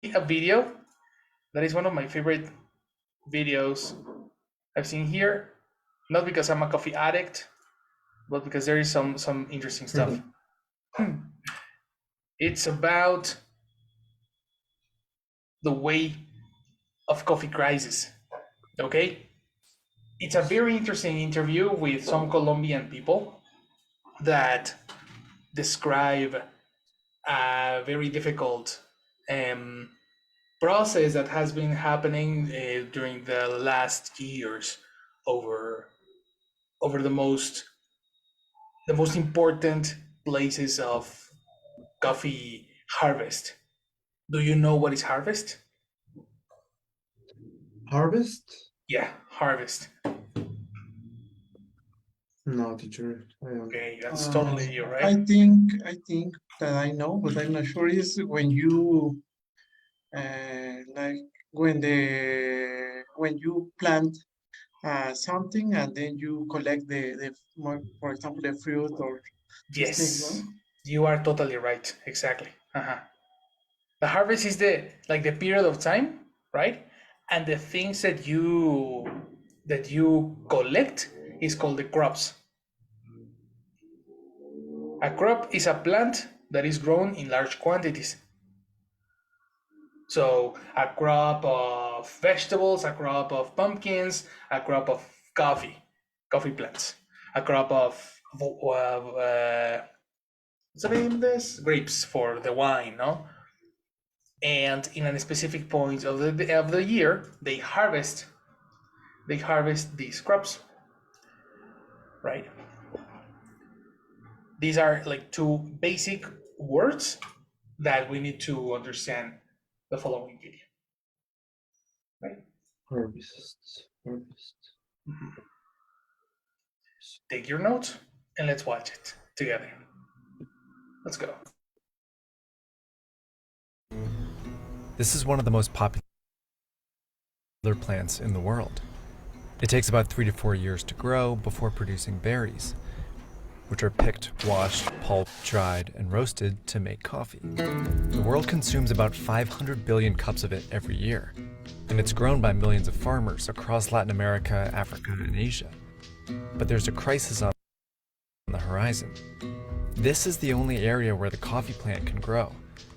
a video that is one of my favorite videos I've seen here. Not because I'm a coffee addict, but because there is some interesting stuff. It's about the way of coffee crisis. Okay, it's a very interesting interview with some Colombian people that describe a very difficult um, process that has been happening during the last years over over the most important places of coffee harvest. Do you know what is harvest? Harvest? Yeah, harvest. No, teacher. I don't. Okay, that's totally you, I right? think that I know, but I'm not sure. Is when you like when you plant something and then you collect for example the fruit or these things, Yes, no? you are totally right. Exactly. Uh-huh. The harvest is the period of time, right? And the things that you collect is called the crops. A crop is a plant that is grown in large quantities. So a crop of vegetables, a crop of pumpkins, a crop of coffee plants, a crop of what's the name of this? Grapes for the wine, no? And in a specific point of the year, they harvest these crops, right? These are like two basic words that we need to understand the following video, right? Harvest. Take your notes and let's watch it together. Let's go. This is one of the most popular plants in the world. It takes about 3 to 4 years to grow before producing berries, which are picked, washed, pulped, dried, and roasted to make coffee. The world consumes about 500 billion cups of it every year, and it's grown by millions of farmers across Latin America, Africa, and Asia. But there's a crisis on the horizon. This is the only area where the coffee plant can grow,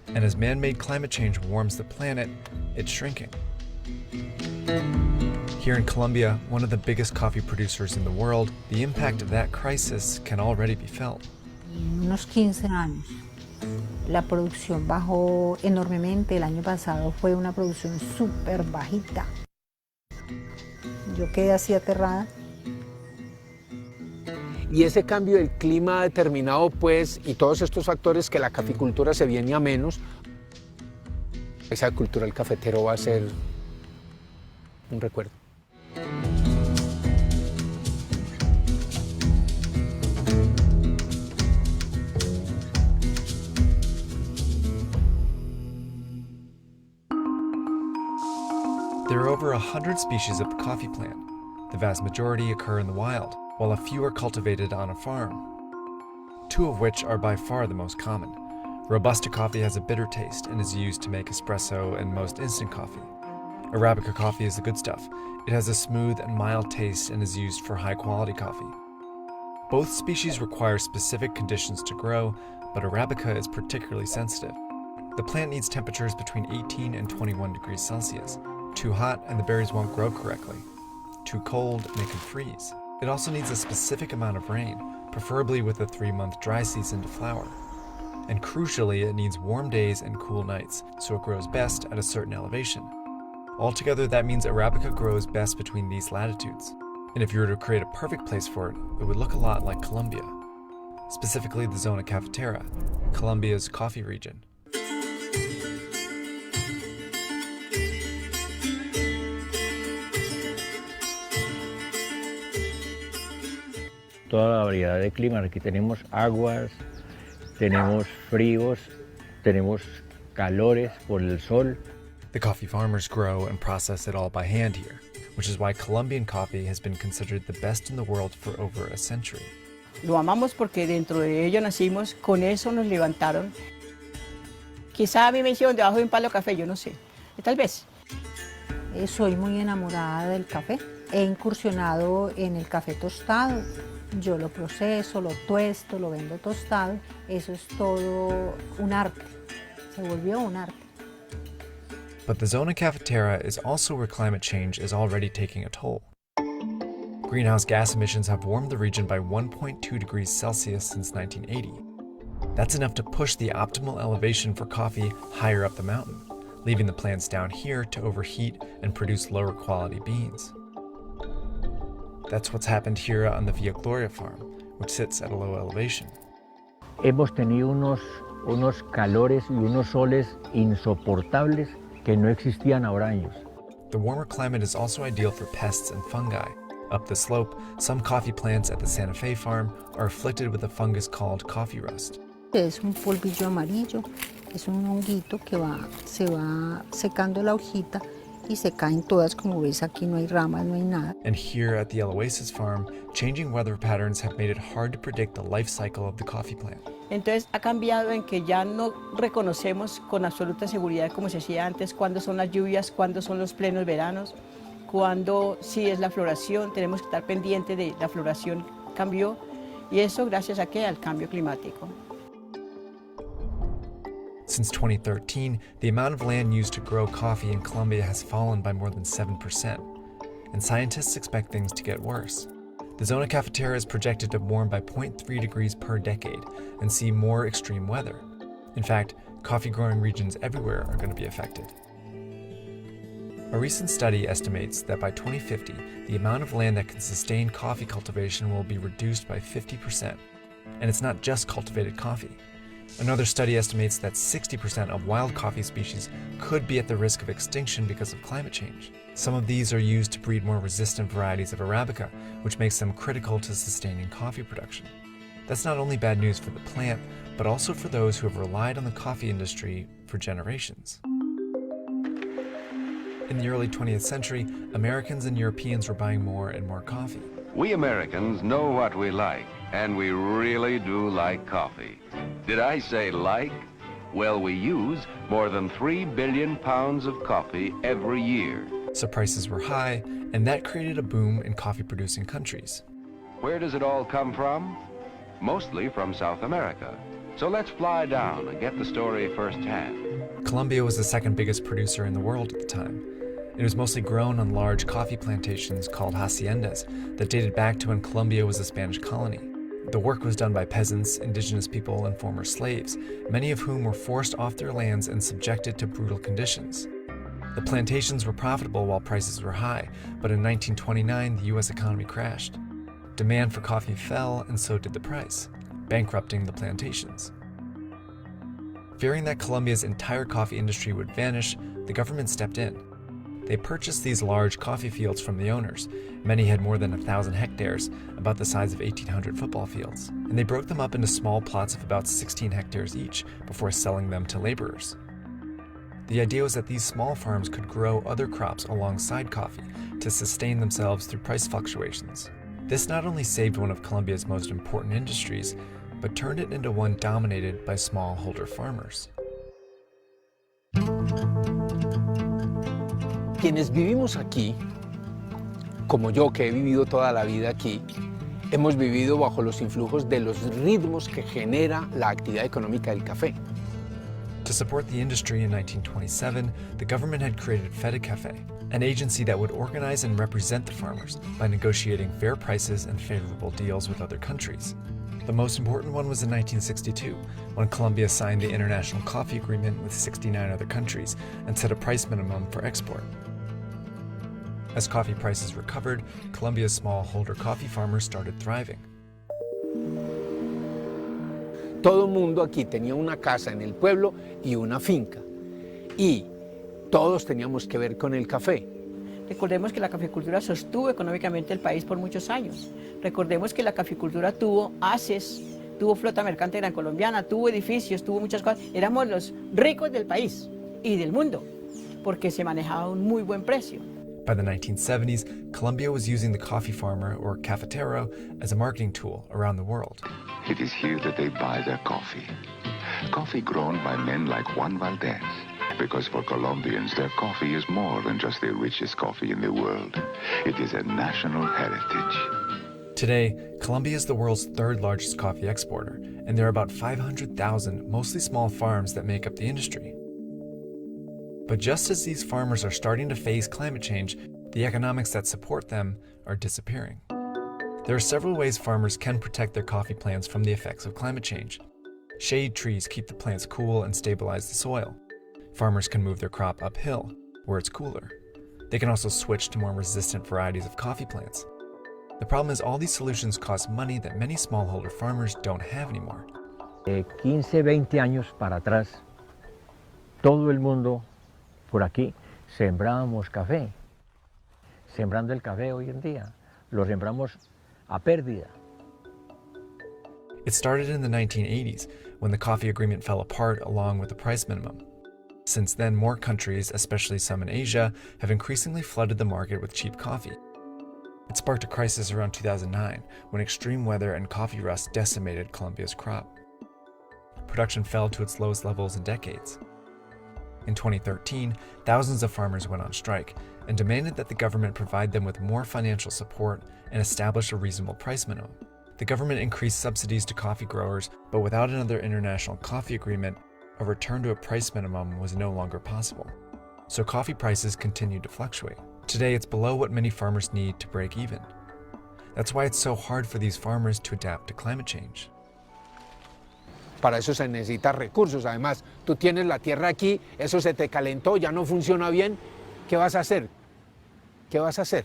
and as man-made climate change warms the planet, it's shrinking. Here in Colombia, one of the biggest coffee producers in the world, the impact of that crisis can already be felt. En unos 15 años, la producción bajó enormemente. El año pasado fue una producción súper bajita. Yo quedé así aterrada. Y ese cambio del clima determinado, pues, y todos estos factores que la caficultura se viene a menos, esa cultura del cafetero va a ser un recuerdo. There are over 100 species of the coffee plant. The vast majority occur in the wild, while a few are cultivated on a farm. 2 of which are by far the most common. Robusta coffee has a bitter taste and is used to make espresso and most instant coffee. Arabica coffee is the good stuff. It has a smooth and mild taste and is used for high-quality coffee. Both species require specific conditions to grow, but Arabica is particularly sensitive. The plant needs temperatures between 18 and 21 degrees Celsius. Too hot and the berries won't grow correctly. Too cold and it can freeze. It also needs a specific amount of rain, preferably with a 3-month dry season to flower. And crucially, it needs warm days and cool nights, so it grows best at a certain elevation. Altogether, that means Arabica grows best between these latitudes. And if you were to create a perfect place for it, it would look a lot like Colombia. Specifically the zona Caftera, Colombia's coffee region. Toda la variedad de climas. Aquí tenemos aguas, tenemos fríos, tenemos calores por el sol. The coffee farmers grow and process it all by hand here, which is why Colombian coffee has been considered the best in the world for over a century. Lo amamos porque dentro de ello nacimos, con eso nos levantaron. Quizá a mí me hicieron debajo de un palo de café, yo no sé. Tal vez. Soy muy enamorada del café. He incursionado en el café tostado. Yo lo proceso, lo tuesto, lo vendo tostado. Eso es todo un arte. Se volvió un arte. But the zona Caftera is also where climate change is already taking a toll. Greenhouse gas emissions have warmed the region by 1.2 degrees Celsius since 1980. That's enough to push the optimal elevation for coffee higher up the mountain, leaving the plants down here to overheat and produce lower quality beans. That's what's happened here on the Villa Gloria farm, which sits at a low elevation. Hemos tenido unos calores y unos soles insoportables que no existían ahora años. The warmer climate is also ideal for pests and fungi. Up the slope, some coffee plants at the Santa Fe farm are afflicted with a fungus called coffee rust. Es un polvillo amarillo, es un honguito que se va secando la hojita y se caen todas, como ves aquí no hay ramas, no hay nada. And here at the El Oasis farm, changing weather patterns have made it hard to predict the life cycle of the coffee plant. Entonces ha cambiado en que ya no reconocemos con absoluta seguridad, como se hacía antes, cuándo son las lluvias, cuándo son los plenos veranos, cuándo sí es la floración. Tenemos que estar pendientes de la floración, cambió, y eso gracias a qué, al cambio climático. Since 2013, the amount of land used to grow coffee in Colombia has fallen by more than 7%, and scientists expect things to get worse. The zona Caftera is projected to warm by 0.3 degrees per decade and see more extreme weather. In fact, coffee-growing regions everywhere are going to be affected. A recent study estimates that by 2050, the amount of land that can sustain coffee cultivation will be reduced by 50%. And it's not just cultivated coffee. Another study estimates that 60% of wild coffee species could be at the risk of extinction because of climate change. Some of these are used to breed more resistant varieties of Arabica, which makes them critical to sustaining coffee production. That's not only bad news for the plant, but also for those who have relied on the coffee industry for generations. In the early 20th century, Americans and Europeans were buying more and more coffee. We Americans know what we like, and we really do like coffee. Did I say like? Well, we use more than 3 billion pounds of coffee every year. So prices were high, and that created a boom in coffee-producing countries. Where does it all come from? Mostly from South America. So let's fly down and get the story firsthand. Colombia was the second biggest producer in the world at the time. It was mostly grown on large coffee plantations called haciendas that dated back to when Colombia was a Spanish colony. The work was done by peasants, indigenous people, and former slaves, many of whom were forced off their lands and subjected to brutal conditions. The plantations were profitable while prices were high, but in 1929 the US economy crashed. Demand for coffee fell, and so did the price, bankrupting the plantations. Fearing that Colombia's entire coffee industry would vanish, the government stepped in. They purchased these large coffee fields from the owners. Many had more than 1,000 hectares, about the size of 1,800 football fields, and they broke them up into small plots of about 16 hectares each before selling them to laborers. The idea was that these small farms could grow other crops alongside coffee to sustain themselves through price fluctuations. This not only saved one of Colombia's most important industries, but turned it into one dominated by smallholder farmers. Quienes vivimos aquí, como yo que he vivido toda la vida aquí, hemos vivido bajo los influjos de los ritmos que genera la actividad económica del café. To support the industry in 1927, the government had created Fertilizer, an agency that would organize and represent the farmers by negotiating fair prices and favorable deals with other countries. The most important one was in 1962, when Colombia signed the International Coffee Agreement with 69 other countries and set a price minimum for export. As coffee prices recovered, Colombia's smallholder coffee farmers started thriving. Todo el mundo aquí tenía una casa en el pueblo y una finca, y todos teníamos que ver con el café. Recordemos que la caficultura sostuvo económicamente el país por muchos años. Recordemos que la caficultura tuvo haces, tuvo flota mercante gran colombiana, tuvo edificios, tuvo muchas cosas. Éramos los ricos del país y del mundo, porque se manejaba a un muy buen precio. By the 1970s, Colombia was using the coffee farmer, or cafetero, as a marketing tool around the world. It is here that they buy their coffee. Coffee grown by men like Juan Valdez. Because for Colombians, their coffee is more than just the richest coffee in the world. It is a national heritage. Today, Colombia is the world's third largest coffee exporter, and there are about 500,000 mostly small farms that make up the industry. But just as these farmers are starting to face climate change, the economics that support them are disappearing. There are several ways farmers can protect their coffee plants from the effects of climate change. Shade trees keep the plants cool and stabilize the soil. Farmers can move their crop uphill, where it's cooler. They can also switch to more resistant varieties of coffee plants. The problem is all these solutions cost money that many smallholder farmers don't have anymore. De 15, 20 años para atrás, todo el mundo por aquí sembrábamos café. Sembrando el café hoy en día, lo sembramos a pérdida. It started in the 1980s when the coffee agreement fell apart along with the price minimum. Since then, more countries, especially some in Asia, have increasingly flooded the market with cheap coffee. It sparked a crisis around 2009 when extreme weather and coffee rust decimated Colombia's crop. Production fell to its lowest levels in decades. In 2013, thousands of farmers went on strike and demanded that the government provide them with more financial support and establish a reasonable price minimum. The government increased subsidies to coffee growers, but without another international coffee agreement, a return to a price minimum was no longer possible. So coffee prices continued to fluctuate. Today, it's below what many farmers need to break even. That's why it's so hard for these farmers to adapt to climate change. Para eso se necesitan recursos. Además, tú tienes la tierra aquí, eso se te calentó, ya no funciona bien. ¿Qué vas a hacer? ¿Qué vas a hacer?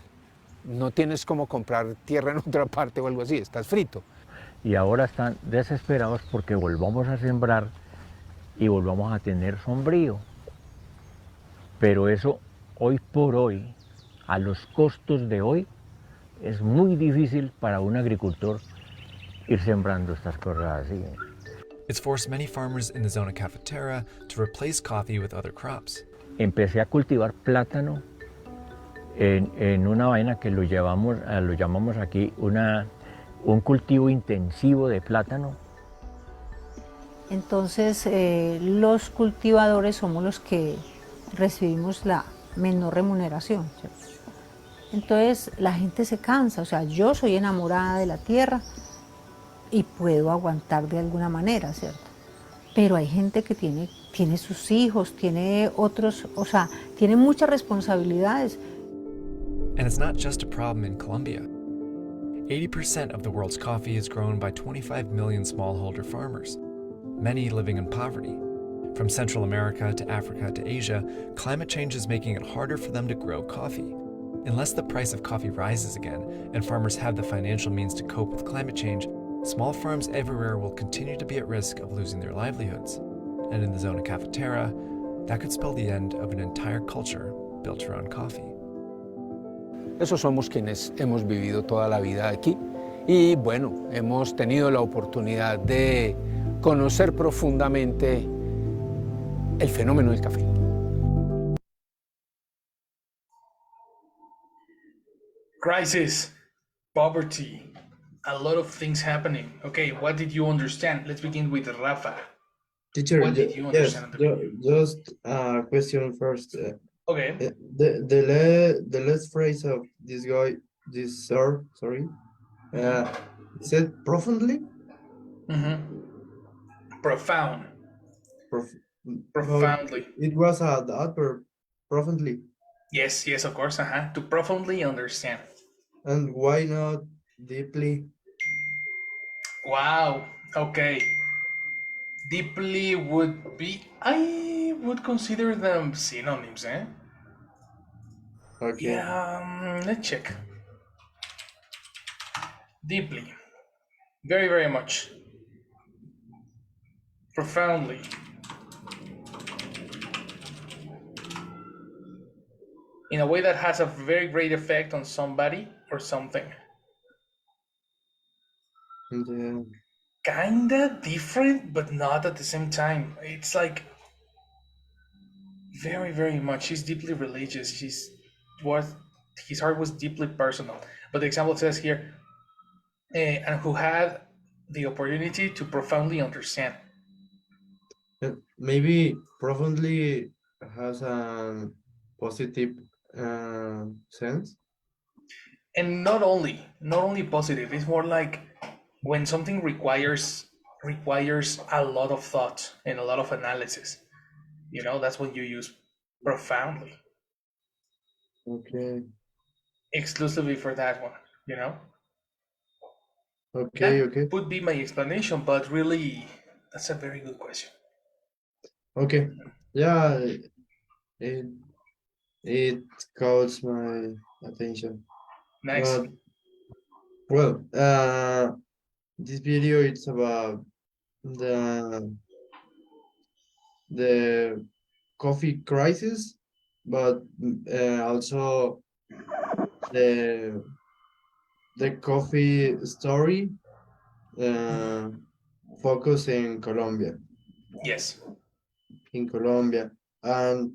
No tienes como comprar tierra en otra parte o algo así, estás frito. Y ahora están desesperados porque volvamos a sembrar y volvamos a tener sombrío. Pero eso, hoy por hoy, a los costos de hoy, es muy difícil para un agricultor ir sembrando estas cosas así. It's forced many farmers in the zona Caftera to replace coffee with other crops. Empecé a cultivar plátano en una vaina que lo llamamos aquí un cultivo intensivo de plátano. Entonces, los cultivadores somos los que recibimos la menor remuneración, ¿cierto? Entonces, la gente se cansa, o sea, yo soy enamorada de la tierra y puedo aguantar de alguna manera, ¿cierto? Pero hay gente que tiene sus hijos, tiene otros, o sea, tiene muchas responsabilidades. And it's not just a problem in Colombia. 80% of the world's coffee is grown by 25 million smallholder farmers, many living in poverty. From Central America to Africa to Asia, climate change is making it harder for them to grow coffee. Unless the price of coffee rises again and farmers have the financial means to cope with climate change, small farms everywhere will continue to be at risk of losing their livelihoods. And in the zona Caftera, that could spell the end of an entire culture built around coffee. Esos somos quienes hemos vivido toda la vida aquí y bueno, hemos tenido la oportunidad de conocer profundamente el fenómeno del café. Crisis, poverty, a lot of things happening. Okay, what did you understand? Let's begin with Rafa. Teacher, What did you understand at the beginning? just a question first. Okay. The last phrase of this guy, this sir, sorry, said profoundly. Profound. Prof Profoundly. It was the adverb, profoundly. Yes, of course. To profoundly understand. And why not deeply? Wow. Okay. Deeply would be, I would consider them synonyms, eh? Okay. Yeah, let's check. Deeply. Very, very much. Profoundly. In a way that has a very great effect on somebody or something. Kinda different, but not at the same time. It's like very, very much. He's deeply religious. His heart was deeply personal. But the example says here, and who had the opportunity to profoundly understand. Maybe profoundly has a positive sense. And not only positive, it's more like when something requires a lot of thought and a lot of analysis, that's when you use profoundly, Okay. exclusively for that one, Okay. that Okay. would be my explanation, but really that's a very good question. Okay. Yeah. It it caught my attention. Nice. But well, this video it's about the the coffee crisis, but also the the coffee story focus in Colombia, Yes. and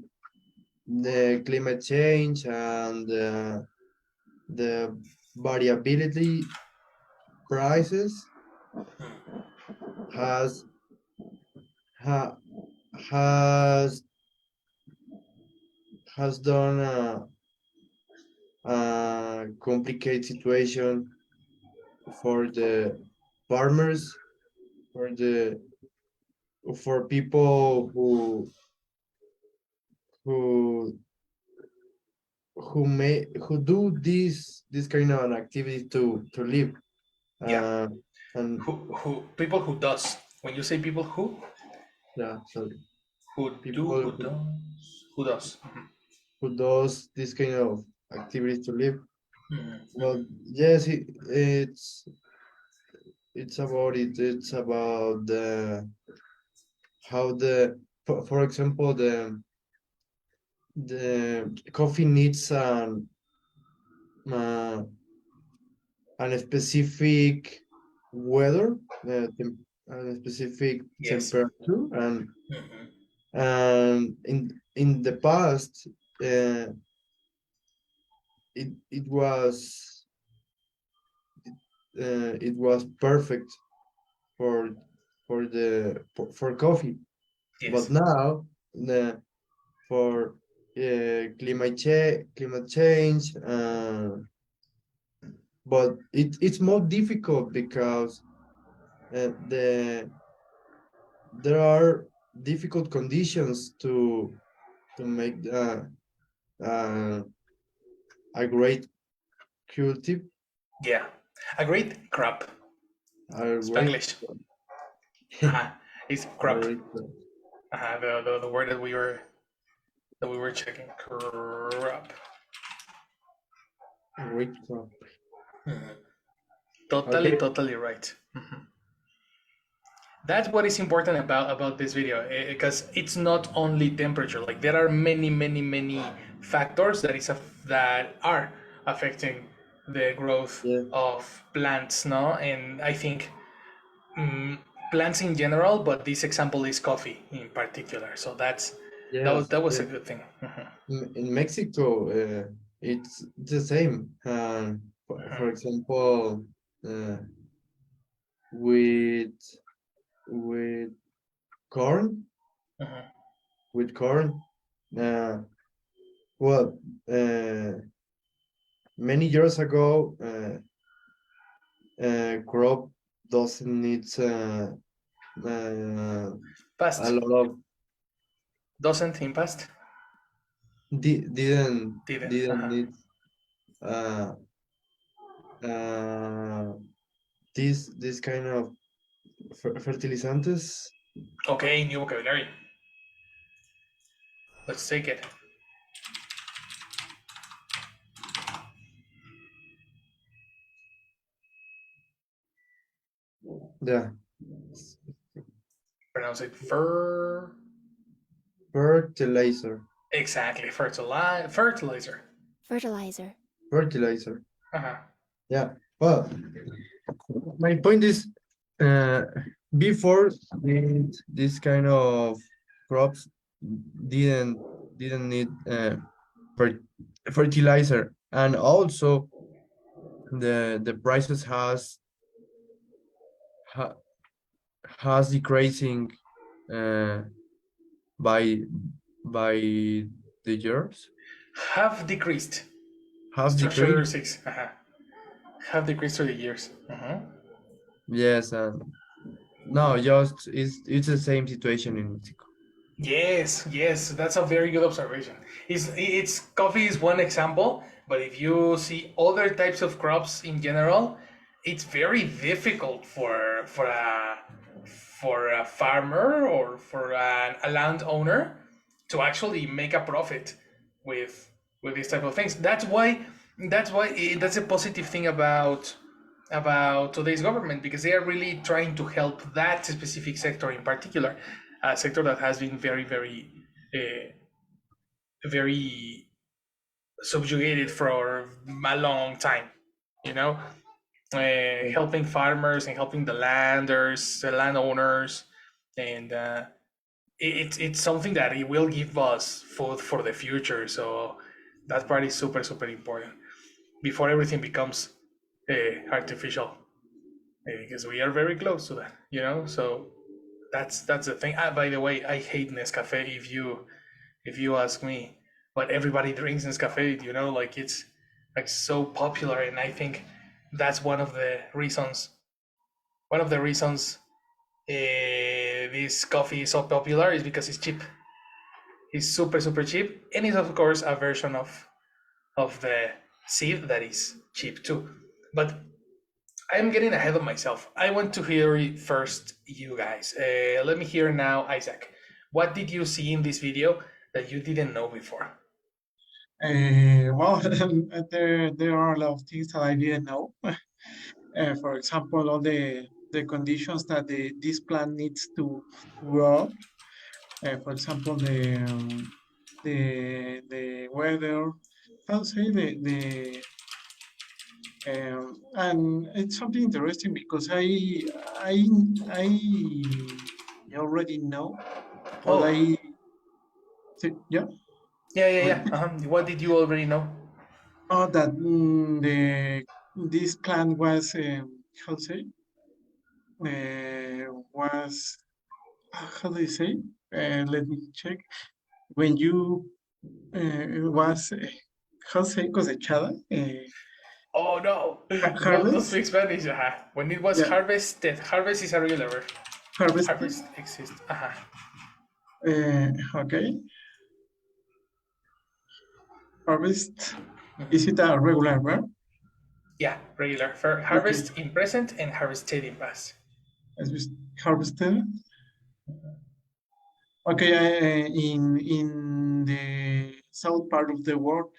the climate change and the variability prices has ha, has has done a complicated situation for the farmers, for the for people who who do this kind of an activity to live. Yeah. And Who people who does, when you say people yeah, sorry, who do people who does. who does this kind of activity to live. Mhm. Well, yes, it's about it. It's about the how for example, the coffee needs uh, an specific weather, a specific Yes. temperature, Mhm. and in the past, it was perfect for for coffee, but Yes. now for climate change, but it's more difficult because there are difficult conditions to make uh, a great cultive, Yeah. A great crop. a great Spanglish. Uh-huh. It's a crop. great, The word that we were checking. Crop. a great crop. Mhm. Totally, Okay. totally right. Mhm. That's what is important about this video, because it's not only temperature. Like there are many, many, many factors that are affecting the growth Yeah. of plants, no? And I think mm, plants in general, but this example is coffee in particular. So Yes. that was a good thing. Mhm. In Mexico, it's the same. For example, uh, with with corn, Mhm. with corn. Uh, well, uh, many years ago, crop doesn't need a Past lot of doesn't in past didn't. didn't need uh, uh, this kind of fertilizantes. Okay, new vocabulary. Let's take it. Yeah, Pronounce it fertilizer, exactly. Fertilizer. Fertilizer. fertilizer. Uh-huh. Yeah. Well, my point is, uh, before this kind of crops didn't didn't need fertilizer, and also the prices ha, has decreasing uh, by by the years? Have decreased. Have Sugar decreased? 6. Have decreased through the years. Yes, and no, just it's the same situation in Mexico. Yes, that's a very good observation. It's coffee is one example, but if you see other types of crops in general, it's very difficult for a farmer or for a landowner to actually make a profit with with these type of things. That's a positive thing about today's government, because they are really trying to help that specific sector in particular, a sector that has been very subjugated for a long time, you know, helping farmers and helping the landowners, and it's something that it will give us food for the future. So that part is super important before everything becomes artificial, because we are very close to that, you know. So that's the thing. By the way, I hate Nescafe. If you ask me, but everybody drinks Nescafe, you know, like it's like so popular, and I think that's one of the reasons this coffee is so popular is because it's cheap. It's super cheap, and it's of course a version of the seed that is cheap too. But I'm getting ahead of myself. I want to hear it first, you guys. Let me hear now, Isaac. What did you see in this video that you didn't know before? Well, there are a lot of things that I didn't know. For example, all the conditions that this plant needs to grow. For example, the weather, how to say and it's something interesting because I already know, but Oh, yeah. yeah. What did you already know? Oh, that this plant was how to say was how do you say? Let me check. When you was how to say cosechada, Oh no, don't harvest. speak Spanish. When it was Yeah, harvested, harvest is a regular verb. harvested. Harvest exists. Okay, harvest. Is it a regular verb? Yeah, regular. For Okay, harvest in present and harvested in past. as we harvested. Okay, in the south part of the world,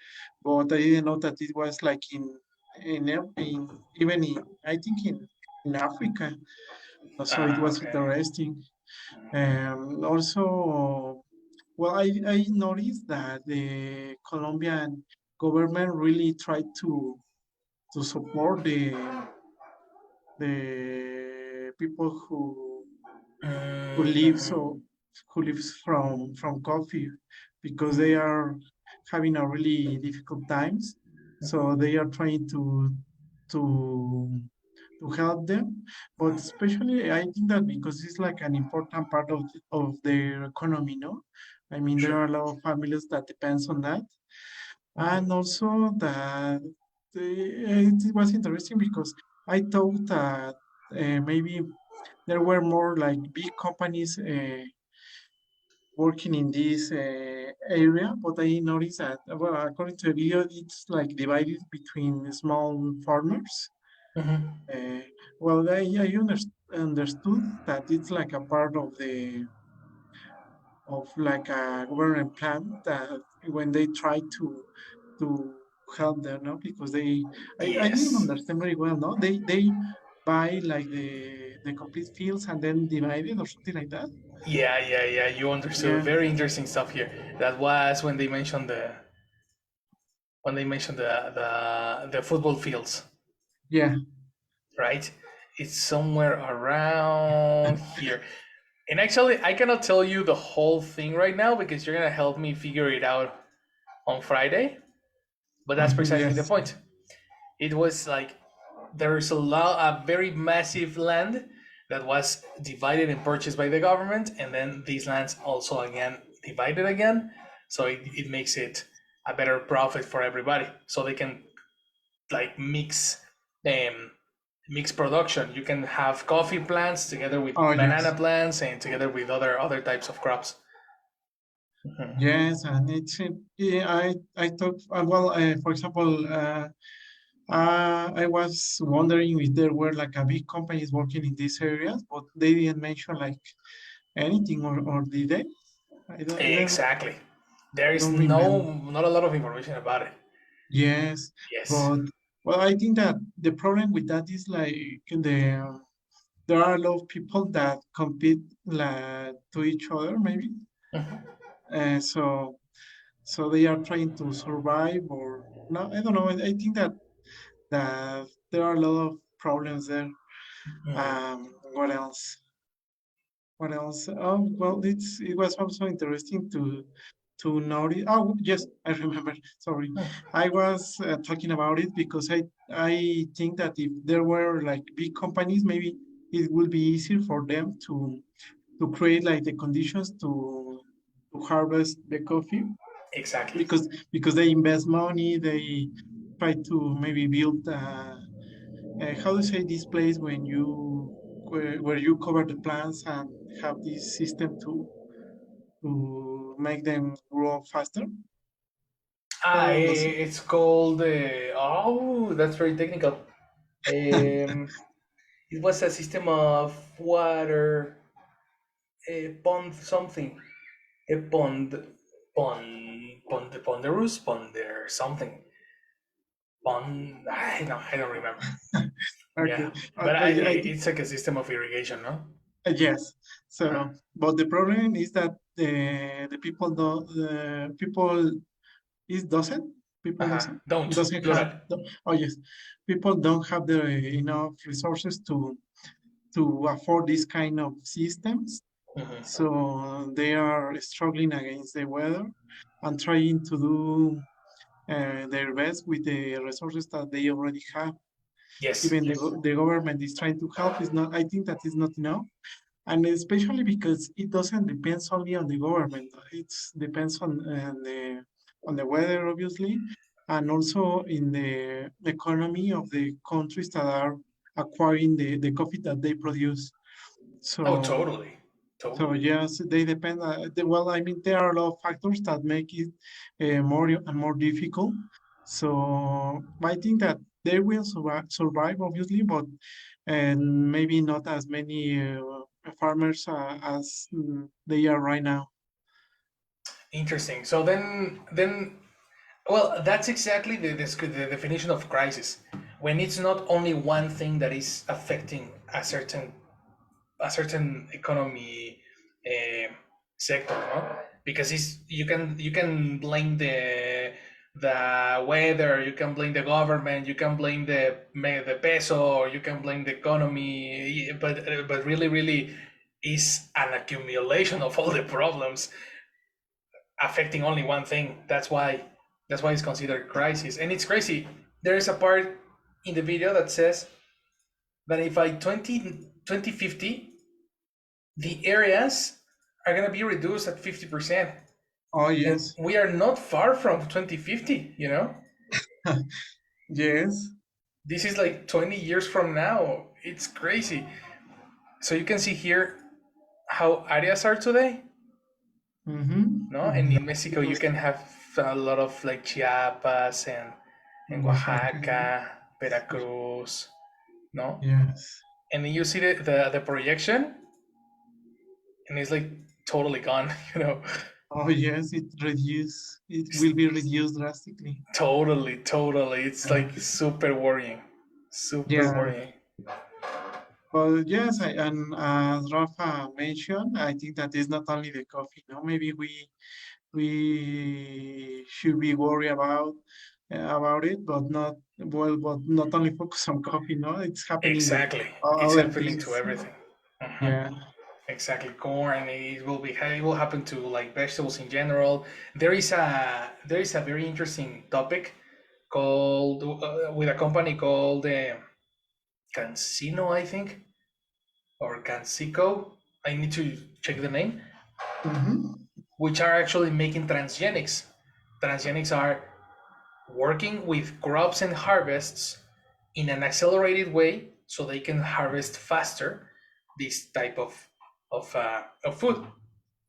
but I didn't know that it was like in even in I think in Africa. So it was Okay. interesting. Also, well, I noticed that the Colombian government really tried to support the people who live Mm-hmm. so who lives from coffee because they are having a really difficult times. So they are trying to to help them, but especially I think that because it's like an important part of their economy, no? I mean, there Sure. are a lot of families that depends on that, and also that it was interesting because I thought that maybe there were more like big companies working in this area, but I noticed that, well, according to the video, it's like divided between small farmers. Mm-hmm. Uh, well, understood that it's like a part of the of like a government plan that when they try to help them, no, because I didn't Yes. understand very well, no, they buy like the complete fields and then divide it or something like that. Yeah. You understood. Yeah, Very interesting stuff here. That was when they mentioned the football fields, yeah, right? It's somewhere around here. And actually, I cannot tell you the whole thing right now because you're gonna help me figure it out on Friday. But that's precisely the yes, point. It was like there's a very massive land that was divided and purchased by the government, and then these lands also again divided again, so it makes it a better profit for everybody, so they can like mix production. You can have coffee plants together with banana plants and together with other types of crops. Yes, and it's I thought for example I was wondering if there were like a big companies working in these areas, but they didn't mention like anything, or did they? Exactly. There is don't remember. not a lot of information about it. Yes, Yes. but well, I think that the problem with that is like there are a lot of people that compete to each other, maybe. So they are trying to survive, or no, I don't know. I think that there are a lot of problems there. What else? What else? Oh, well, it was also interesting to notice. Oh, yes, I remember. Sorry, I was talking about it because I think that if there were like big companies, maybe it would be easier for them to create like the conditions to harvest the coffee. Exactly. Because they invest money, they try to maybe build how to say this place when where you cover the plants and have this system to make them grow faster. No sé. It's called that's very technical. It was a system of water, a pond something, a ponderous ponder something. Pond, I don't remember. Okay. Yeah, but I think it's like a system of irrigation, no? yes. So, but the problem is that the people don't the people is doesn't have Plural. oh yes, people don't have the enough resources to afford this kind of systems. So they are struggling against the weather and trying to do their best with the resources that they already have. Yes. Even the government is trying to help. Is not. I think that is not enough, and especially because it doesn't depend only on the government. It depends on the weather, obviously, and also in the economy of the countries that are acquiring the coffee that they produce. Oh, So totally. so yes, they depend. Well, I mean, there are a lot of factors that make it more and more difficult. So I think that they will survive obviously, but and maybe not as many farmers as they are right now. Interesting. So then, well, that's exactly the definition of crisis. When it's not only one thing that is affecting a certain economy sector, no? Because you can blame the weather, you can blame the government, you can blame the peso, or you can blame the economy, but really is an accumulation of all the problems affecting only one thing. That's why it's considered crisis. And it's crazy. There is a part in the video that says that if by 2050 the areas are going to be reduced at 50%. Oh And yes, we are not far from 2050, you know? yes. This is like 20 years from now. It's crazy. So you can see here how areas are today, no? And in Mexico, you can have a lot of like Chiapas and Oaxaca, Veracruz, no? Yes. And then you see the projection, and it's like totally gone, you know? Oh yes, it will be reduced drastically. Totally. It's like super worrying. Super Yeah. worrying. Well, yes, and as Rafa mentioned, I think that is not only the coffee. No, maybe we should be worried about it, but not only focus on coffee. No, it's happening with Exactly. It's other happening to things. everything. Yeah. Exactly. Corn. It will happen to like vegetables in general. There is a very interesting topic called with a company called Cancino, I think. or Canseco, I need to check the name, Mm-hmm. which are actually making transgenics. Transgenics are working with crops and harvests in an accelerated way so they can harvest faster this type of food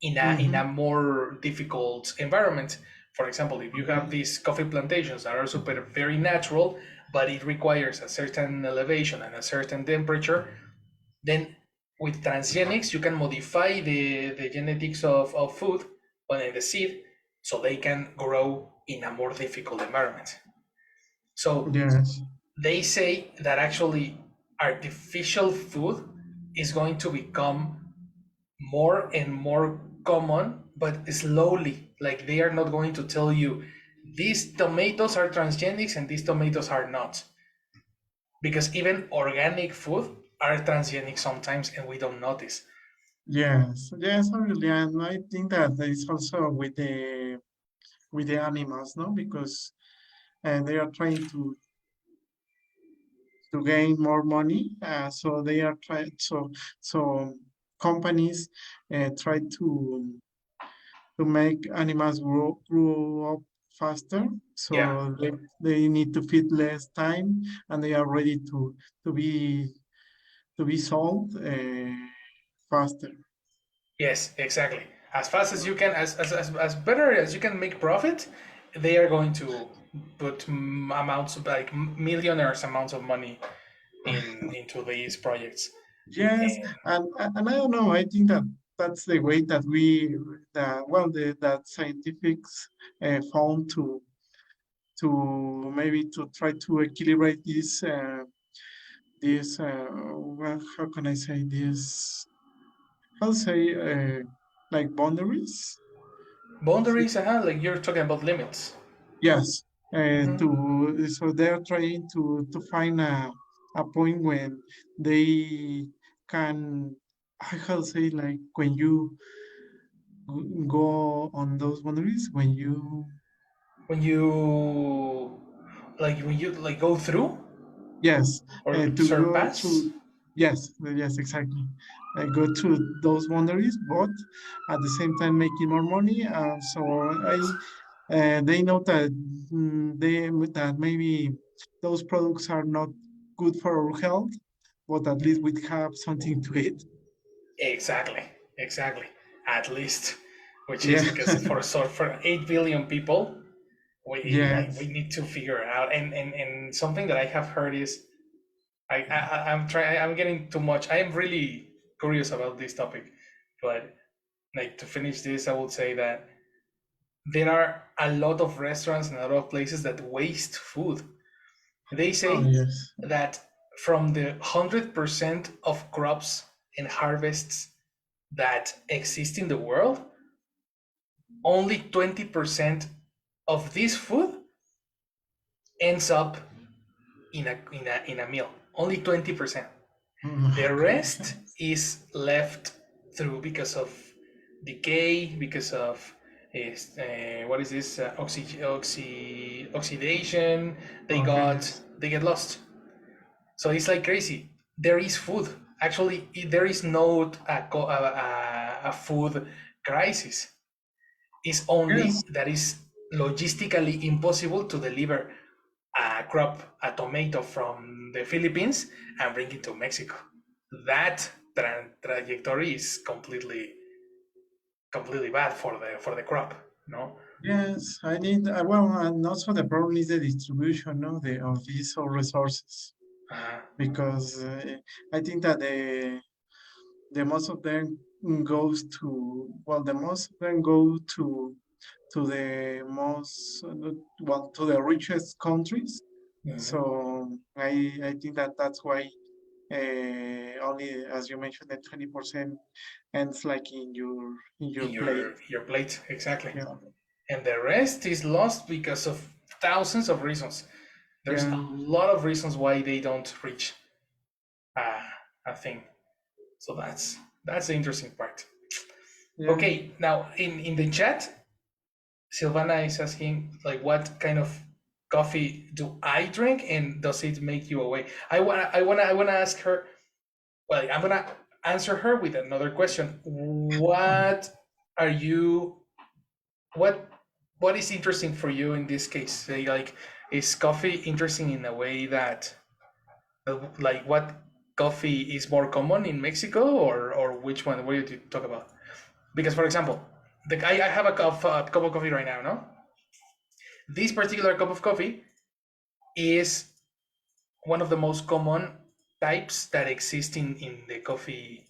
in a Mm-hmm. more difficult environment. For example, if you have these coffee plantations that are super very natural, but it requires a certain elevation and a certain temperature, then with transgenics you can modify the genetics of food or the seed so they can grow in a more difficult environment. So Yes. they say that actually artificial food is going to become more and more common, but slowly. Like they are not going to tell you these tomatoes are transgenics and these tomatoes are not. Because even organic food are transgenic sometimes and we don't notice. Yes. Yes, obviously, and I think that is also with the animals, no? Because they are trying to gain more money. So they are trying so companies try to make animals grow up faster. Yeah. So they need to feed less time, and they are ready to be to be sold faster. Yes, exactly. As fast as you can, as better as you can make profit, they are going to put amounts of like millionaires amounts of money into these projects. Yes, And and I don't know. I think that that's the way that that well, that scientifics found to maybe to try to equilibrate this well, how can I say this? I'll say like boundaries. boundaries, like you're talking about limits. Yes, Mhm. to so they're trying to find a point when they can, I'll say like when you go on those boundaries, when you When you like go through yes or to go surpass. through yes exactly go through those boundaries, but at the same time making more money. So they know that that maybe those products are not good for our health, but at least we have something to eat. Exactly, exactly. At least, which is Yeah. because for 8 billion people, we Yes. need to figure it out. And something that I have heard is I'm getting too much. I am really curious about this topic, but like to finish this, I would say that there are a lot of restaurants and a lot of places that waste food. They Oh say yes. that from the 100% of crops and harvests that exist in the world, only 20% of this food ends up in a meal. Only 20%. The Okay. rest is left through because of decay, because of what is this oxidation. Okay. Yes. They get lost. So it's like crazy. There is food. Actually, there is no a food crisis. It's only Yes. that is logistically impossible to deliver a crop, a tomato from the Philippines and bring it to Mexico. That trajectory is completely bad for the crop. No. Yes. I need well, and also the problem is the distribution, no, of these all resources, Uh, because I think that the most of them goes to well, the most of them go to the most well to the richest countries. mhm. So I think that that's why only, as you mentioned, the 20% ends like in your In plate. your plate, exactly. Yeah, And the rest is lost because of thousands of reasons. There's a yeah, lot of reasons why they don't reach uh, a thing. So that's the interesting part. yeah. Okay, now in the chat, Silvana is asking like what kind of coffee do I drink and does it make you awake? I wanna ask her. Well, answer her with another question. What are you? What is interesting for you in this case? Say, like, is coffee interesting in a way that, like, what coffee is more common in Mexico, or which one? What do you talk about? Because, for example, I have a cup of coffee right now, no? This particular cup of coffee is one of the most common types that exist in the coffee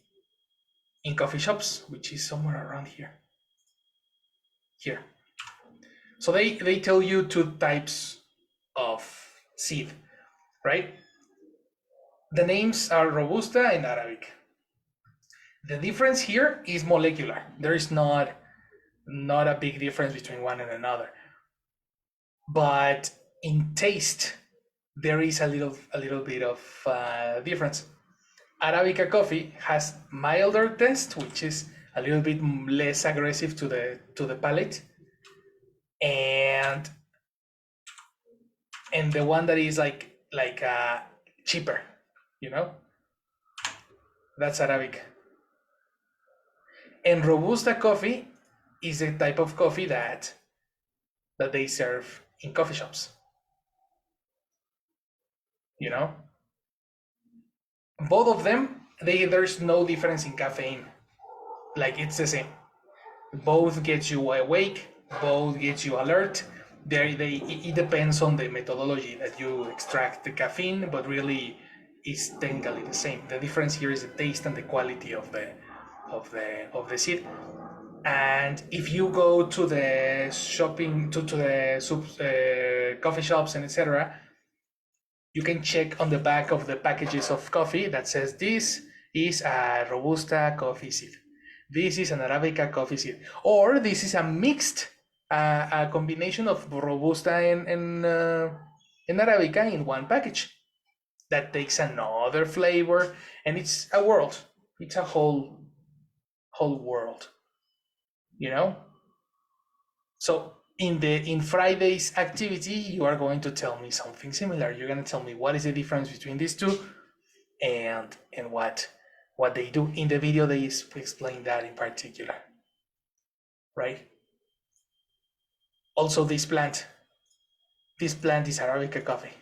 in coffee shops, which is somewhere around here. Here. So they tell you two types of seed, right? The names are Robusta and Arabica. The difference here is molecular. There is not a big difference between one and another. But in taste, there is a little bit of difference. Arabica coffee has milder taste, which is a little bit less aggressive to the palate, and the one that is like cheaper, you know, that's Arabica. And Robusta coffee is a type of coffee that they serve in coffee shops. You know, both of them, there's no difference in caffeine. Like, it's the same. Both get you awake, both get you alert. It depends on the methodology that you extract the caffeine, but really it's technically the same. The difference here is the taste and the quality of the seed. And if you go to the shopping, to the coffee shops and etc., you can check on the back of the packages of coffee that says this is a Robusta coffee seed, this is an Arabica coffee seed, or this is a mixed, a combination of Robusta and Arabica in one package. That takes another flavor, and it's a world. It's a whole world, you know. So in Friday's activity, you are going to tell me something similar. You're going to tell me what is the difference between these two, and what they do. In the video, they explain that in particular, right? Also, this plant is Arabica coffee.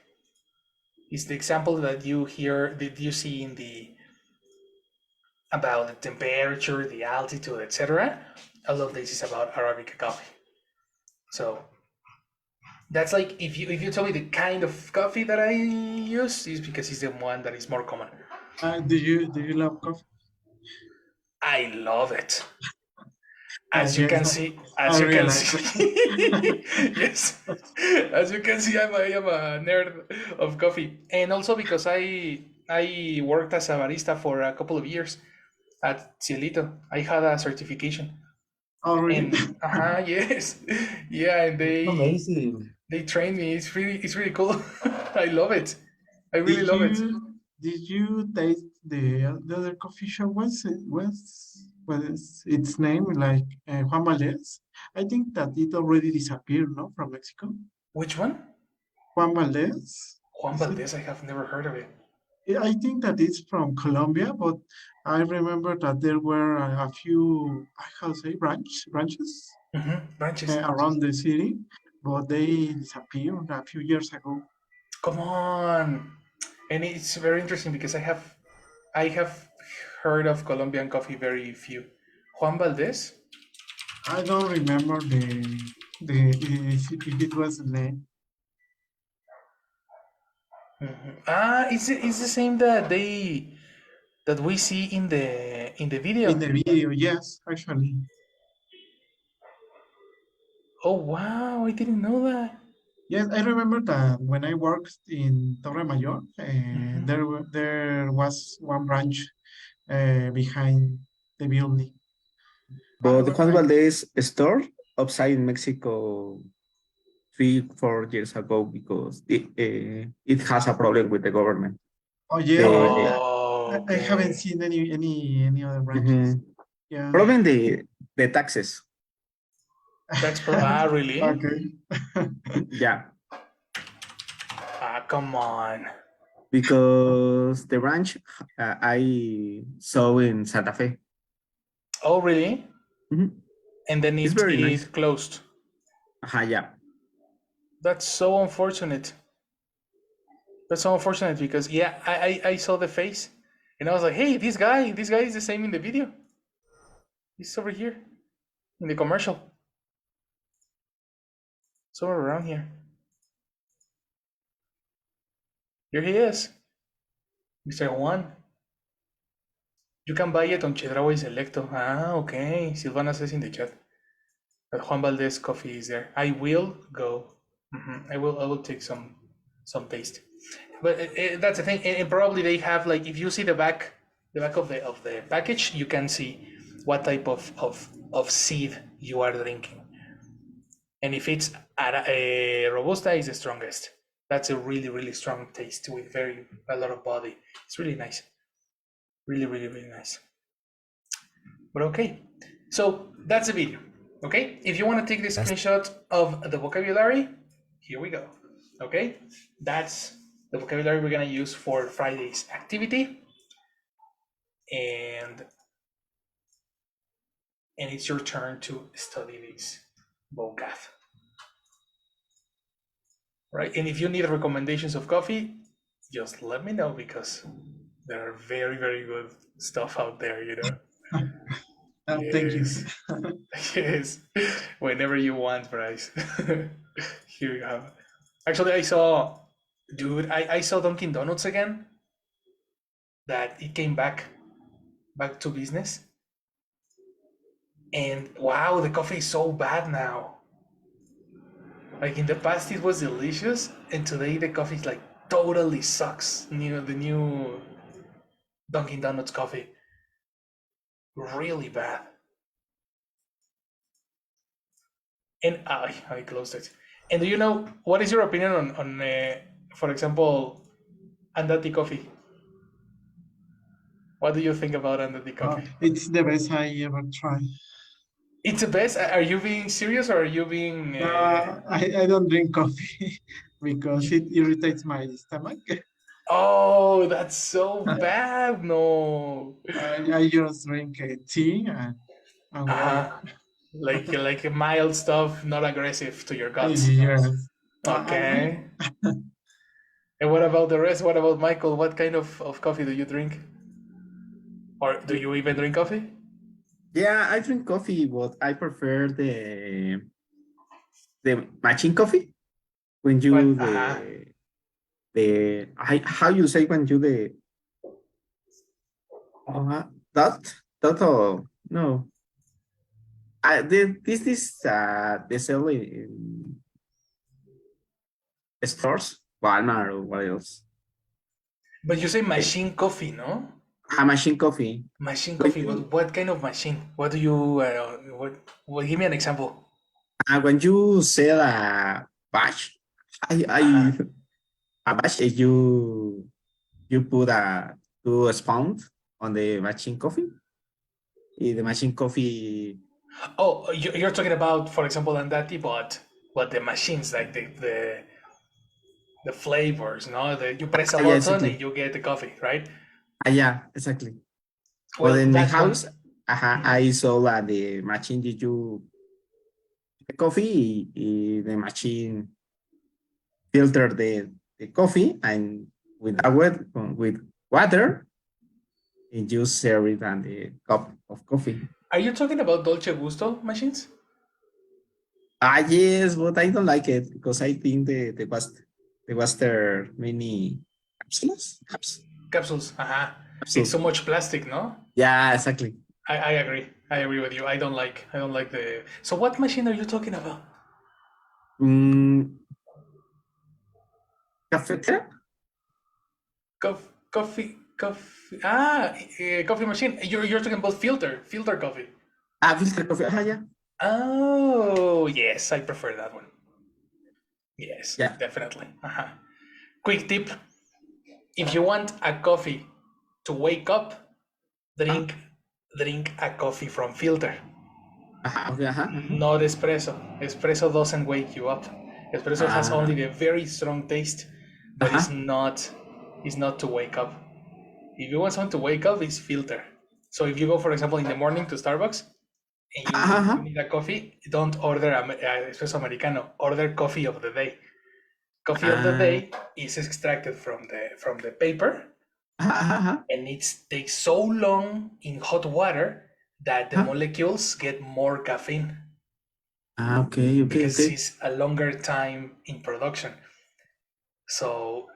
It's the example that you see in about the temperature, the altitude, etc. All of this is about Arabica coffee. So that's like, if you tell me the kind of coffee that I use, is because it's the one that is more common. Do you love coffee? I love it. As you Yes, can see, yes, as you can see, I am a nerd of coffee, and also because I worked as a barista for a couple of years at Cielito. I had a certification. Oh, really? And yes, yeah, and Amazing. they trained me. It's really cool. I love it. I really love it. Did you taste the other coffee shop? What is its name? Like Juan Valdez? I think that it already disappeared, no, from Mexico. Which one? Juan Valdez. Juan Valdez. I have never heard of it. I think that it's from Colombia, but I remember that there were a few, how to say, branches Branches around the city, but they disappeared a few years ago. Come on. And it's very interesting because I have heard of Colombian coffee very few. Juan Valdez? I don't remember if it was the name. It's the same that we see in the video. In the video, yes, actually. Oh wow, I didn't know that. Yes, I remember that when I worked in Torre Mayor, there was one branch behind the building. But the Juan Valdez store upside in Mexico 3-4 years ago because it has a problem with the government. Oh yeah, I haven't seen any other branches. Yeah. Problem the taxes. That's really? Okay. Yeah. Come on. because the branch I saw in Santa Fe. Oh, really? Mhm. And then It's it, very it nice. closed. Yeah. That's so unfortunate. That's so unfortunate because yeah, I saw the face and I was like, hey, this guy is the same in the video. He's over here in the commercial. Somewhere around here. Here he is. Mr. Juan. You can buy it on Chedraui Selecto. Ah, okay. Silvana says in the chat that Juan Valdez coffee is there. I will go. I will take some taste. But that's the thing. And probably they have like if you see the back of the package, you can see what type of seed you are drinking. And if it's Robusta is the strongest. That's a really strong taste with a lot of body. It's really nice. Really nice. But okay, so that's the video. Okay, if you want to take the screenshot of the vocabulary, here we go. Okay, that's the vocabulary we're gonna use for Friday's activity, and it's your turn to study this vocab. Right, and if you need recommendations of coffee, just let me know because there are very good stuff out there, you know. Thank you. Yes, whenever you want, Bryce. Here you have. Actually, I saw Dunkin' Donuts again. That it came back to business, and wow, the coffee is so bad now. Like in the past, it was delicious, and today the coffee is like totally sucks. The new Dunkin' Donuts coffee, really bad. And I closed it. And do you know what is your opinion on for example, Andati coffee? What do you think about Andati coffee? It's the best I ever tried. It's the best. Are you being serious or are you being? I don't drink coffee because it irritates my stomach. Oh, that's so bad. No. I just drink tea and water. Like mild stuff, not aggressive to your guts. Yes. Okay. And what about the rest? What about Michael? What kind of coffee do you drink? Or do you even drink coffee? Yeah, I drink coffee, but I prefer the machine coffee. When you how you say when you that no. This is they sell in stores, Walmart or what else. But you say machine coffee, no? Machine coffee. Machine coffee. What kind of machine? What do you? Give me an example. When you sell a batch, a batch you put two spoons on the machine coffee. The machine coffee. Oh, you're talking about, for example, Andati, but the machines like the flavors, no? You press a button exactly. And you get the coffee, right? Yeah, exactly. Well, in the house, I saw the machine. Did you the coffee? The machine filter the coffee and with water, and you serve it on the cup of coffee. Are you talking about Dolce Gusto machines? Yes, but I don't like it because I think was there many capsules. Capsules. It's so much plastic, no? Yeah, exactly. I agree. I agree with you. I don't like the. So what machine are you talking about? Caffeine. Coffee. Coffee machine. You're talking about filter coffee. Filter coffee. Yeah. Oh yes, I prefer that one. Yes, yeah. Definitely. Quick tip: if you want a coffee to wake up, drink a coffee from filter. Not espresso. Espresso doesn't wake you up. Espresso has only the very strong taste, but it's not is not to wake up. If you want someone to wake up, it's filter. So if you go, for example, in the morning to Starbucks and you need a coffee, don't order espresso americano. Order coffee of the day. Coffee of the day is extracted from the paper, and it takes so long in hot water that the molecules get more caffeine. Okay. Because it's a longer time in production. So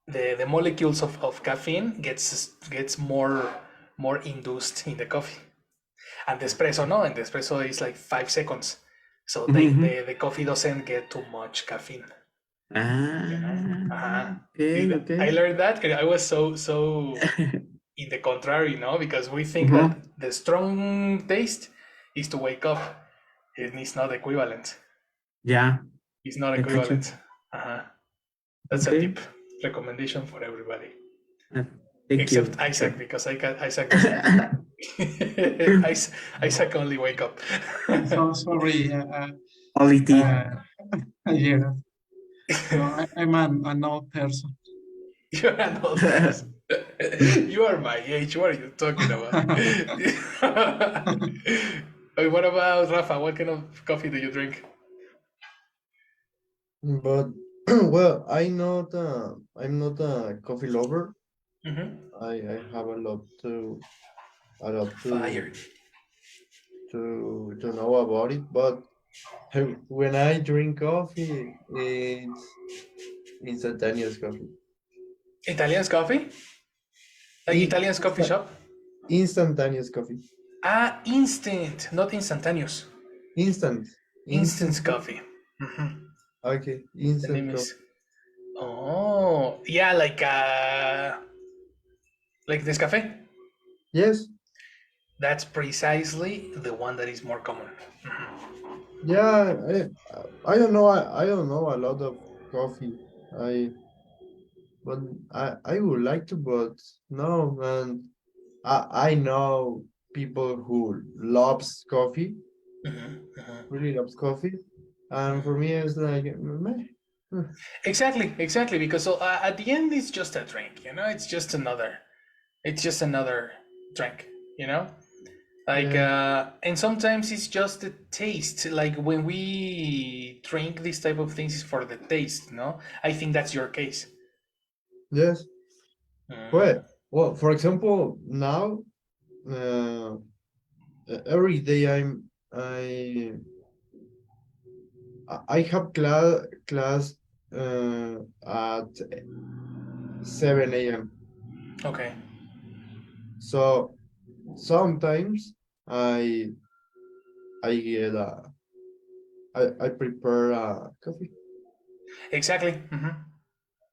the molecules of caffeine gets more induced in the coffee. And the espresso, no, and the espresso is like 5 seconds. So the coffee doesn't get too much caffeine. Okay. I learned that, and I was so in the contrary, because we think that the strong taste is to wake up, and it's not equivalent. Yeah. It's not equivalent. That's a tip, recommendation for everybody. Except Isaac, because Isaac doesn't. Isaac only wake up. So sorry. Only tea. Yeah. No, I'm an old person. You're an old person. You are my age. What are you talking about? What about Rafa? What kind of coffee do you drink? But well, I'm not a coffee lover. I have a lot to know about it, but when I drink coffee, it's instantaneous coffee. Italian's coffee? Like Italian's coffee shop? Instantaneous coffee. Instant, not instantaneous. Instant Coffee. Okay, instant coffee. Oh, yeah, like Nescafe? Yes. That's precisely the one that is more common. Yeah, I don't know. I don't know a lot of coffee. But I would like to, but no, and I know people who loves coffee, really loves coffee, and for me it's like meh. Exactly, because at the end it's just a drink, it's just another drink, like and sometimes it's just the taste. Like when we drink this type of things, is for the taste, no? I think that's your case. Yes. Well, for example, now every day I have class at 7 a.m. Okay. So sometimes I get I prepare coffee. Exactly.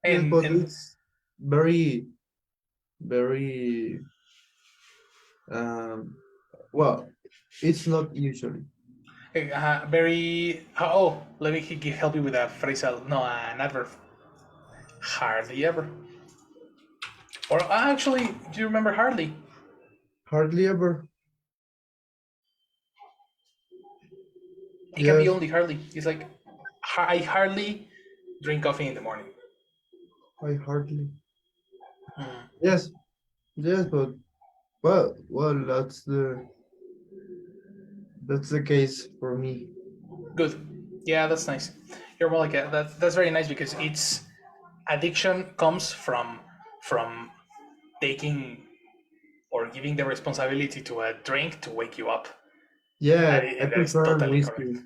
Yes, but it's very well, it's not usually. Very. Let me help you with a phrasal. No, an adverb. Hardly ever. Or actually, do you remember hardly? Hardly ever. It can be only hardly. It's like I hardly drink coffee in the morning. I hardly. Yes, but well, that's the case for me. Good. Yeah, that's nice. You're more like that's very nice, because it's addiction comes from taking or giving the responsibility to a drink to wake you up. Yeah, and I prefer totally whiskey. Correct.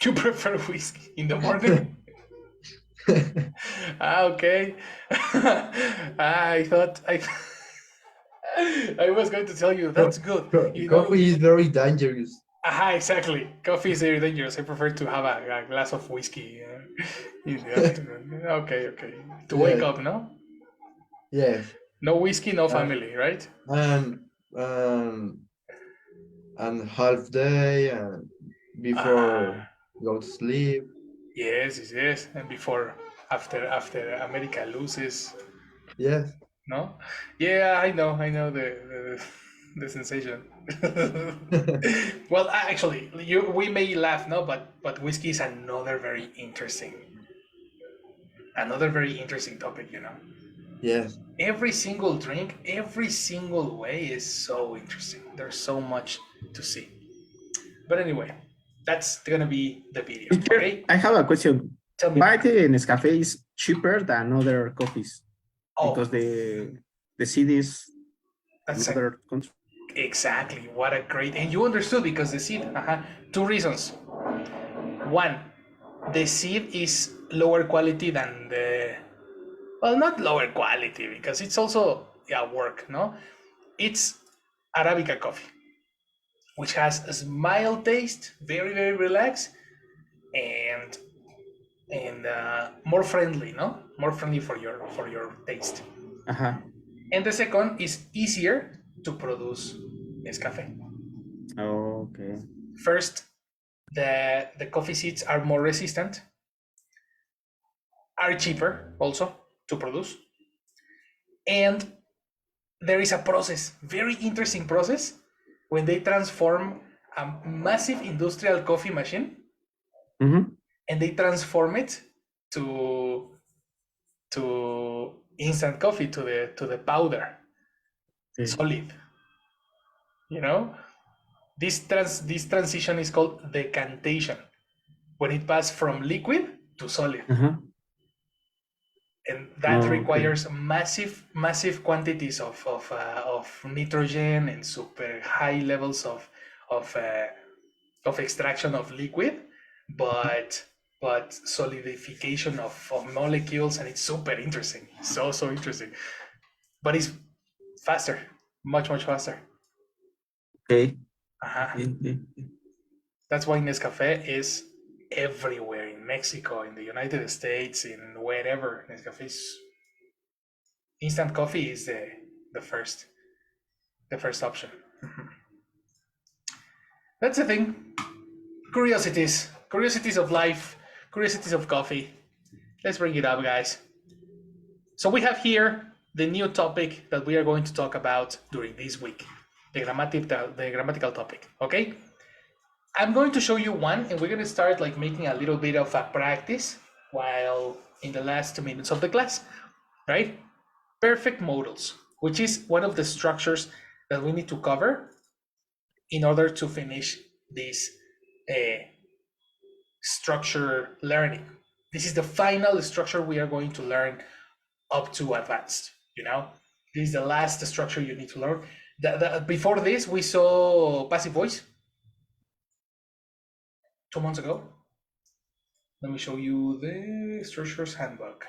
You prefer whiskey in the morning? Okay. I thought I was going to tell you that's good. Coffee is very dangerous. Exactly. Coffee is very dangerous. I prefer to have a glass of whiskey in the afternoon. Okay. To wake up, no? Yes. No whiskey, no family, right? And half day and before go to sleep. Yes, and after America loses. Yes. No? Yeah, I know the sensation. Well, actually, we may laugh, no, but whiskey is another very interesting topic, Yes. Every single drink, every single way is so interesting. There's so much to see. But anyway, that's gonna be the video. Teacher, Okay. I have a question. Tell me. Why the Nescafe is cheaper than other coffees? Oh, Because the seed is that's another country. exactly. What a great, and you understood because the seed. Two reasons. One, the seed is lower quality than the. Well, not lower quality because it's also work. No, it's Arabica coffee, which has a mild taste, very relaxed, and more friendly, no? More friendly for your taste. And the second is easier to produce Nescafe. Oh, okay. First, the coffee seeds are more resistant, are cheaper also to produce, and there is a process, very interesting process, when they transform a massive industrial coffee machine and they transform it to instant coffee, to the powder, solid. You know, this transition is called decantation, when it passes from liquid to solid. And that requires massive quantities of nitrogen and super high levels of extraction of liquid, but solidification of molecules, and it's super interesting. So interesting, but it's faster, much faster. Okay. That's why Nescafe is everywhere, in Mexico, in the United States, in wherever. Nescafe is instant coffee is the first option. That's the thing. Curiosities of life, curiosities of coffee. Let's bring it up, guys. So we have here the new topic that we are going to talk about during this week, the grammatical topic. Okay, I'm going to show you one, and we're going to start like making a little bit of a practice while in the last 2 minutes of the class, right? Perfect modals, which is one of the structures that we need to cover in order to finish this structure learning. This is the final structure we are going to learn up to advanced. This is the last structure you need to learn. Before this, we saw passive voice 2 months ago. Let me show you the structures handbook.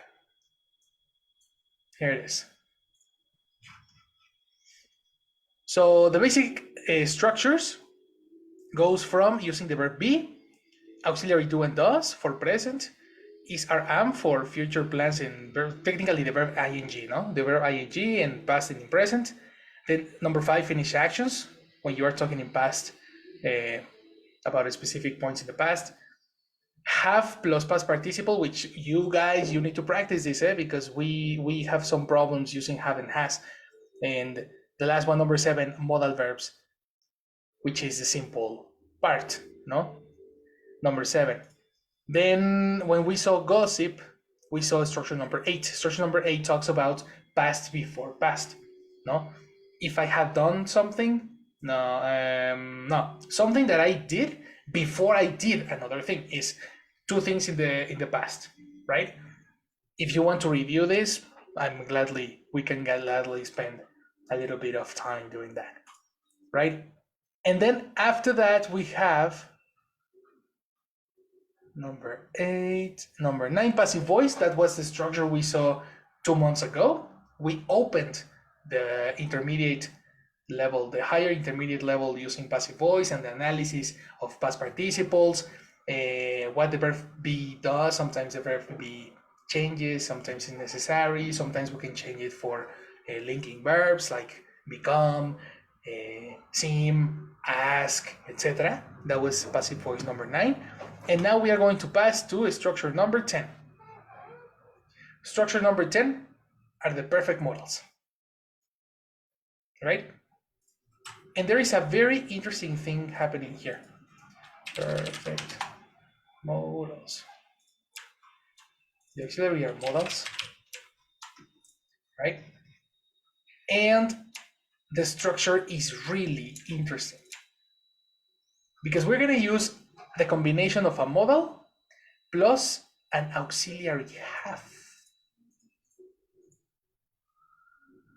Here it is. So the basic structures goes from using the verb be, auxiliary do and does for present, is or am for future plans, and technically the verb ing, no? The verb ing and past and in present. Then number 5, finish actions, when you are talking in past about a specific points in the past. Have plus past participle, which you need to practice this, because we have some problems using have and has. And the last one, number 7, modal verbs, which is the simple part, no? Number 7. Then when we saw gossip, we saw structure number 8. Structure number 8 talks about past before past, no? If I had done something, no, something that I did before I did another thing is 2 things in the past, right? If you want to review this, we can gladly spend a little bit of time doing that, right? And then after that, we have number 8, number 9, passive voice. That was the structure we saw 2 months ago. We opened the intermediate level, the higher intermediate level, using passive voice and the analysis of past participles, what the verb be does. Sometimes the verb be changes, sometimes it's necessary, sometimes we can change it for linking verbs like become, seem, ask, etc. That was passive voice number 9. And now we are going to pass to structure number 10. Structure number 10 are the perfect modals, right? And there is a very interesting thing happening here. Perfect modals. The auxiliary are modals. right? And the structure is really interesting because we're going to use the combination of a modal plus an auxiliary have,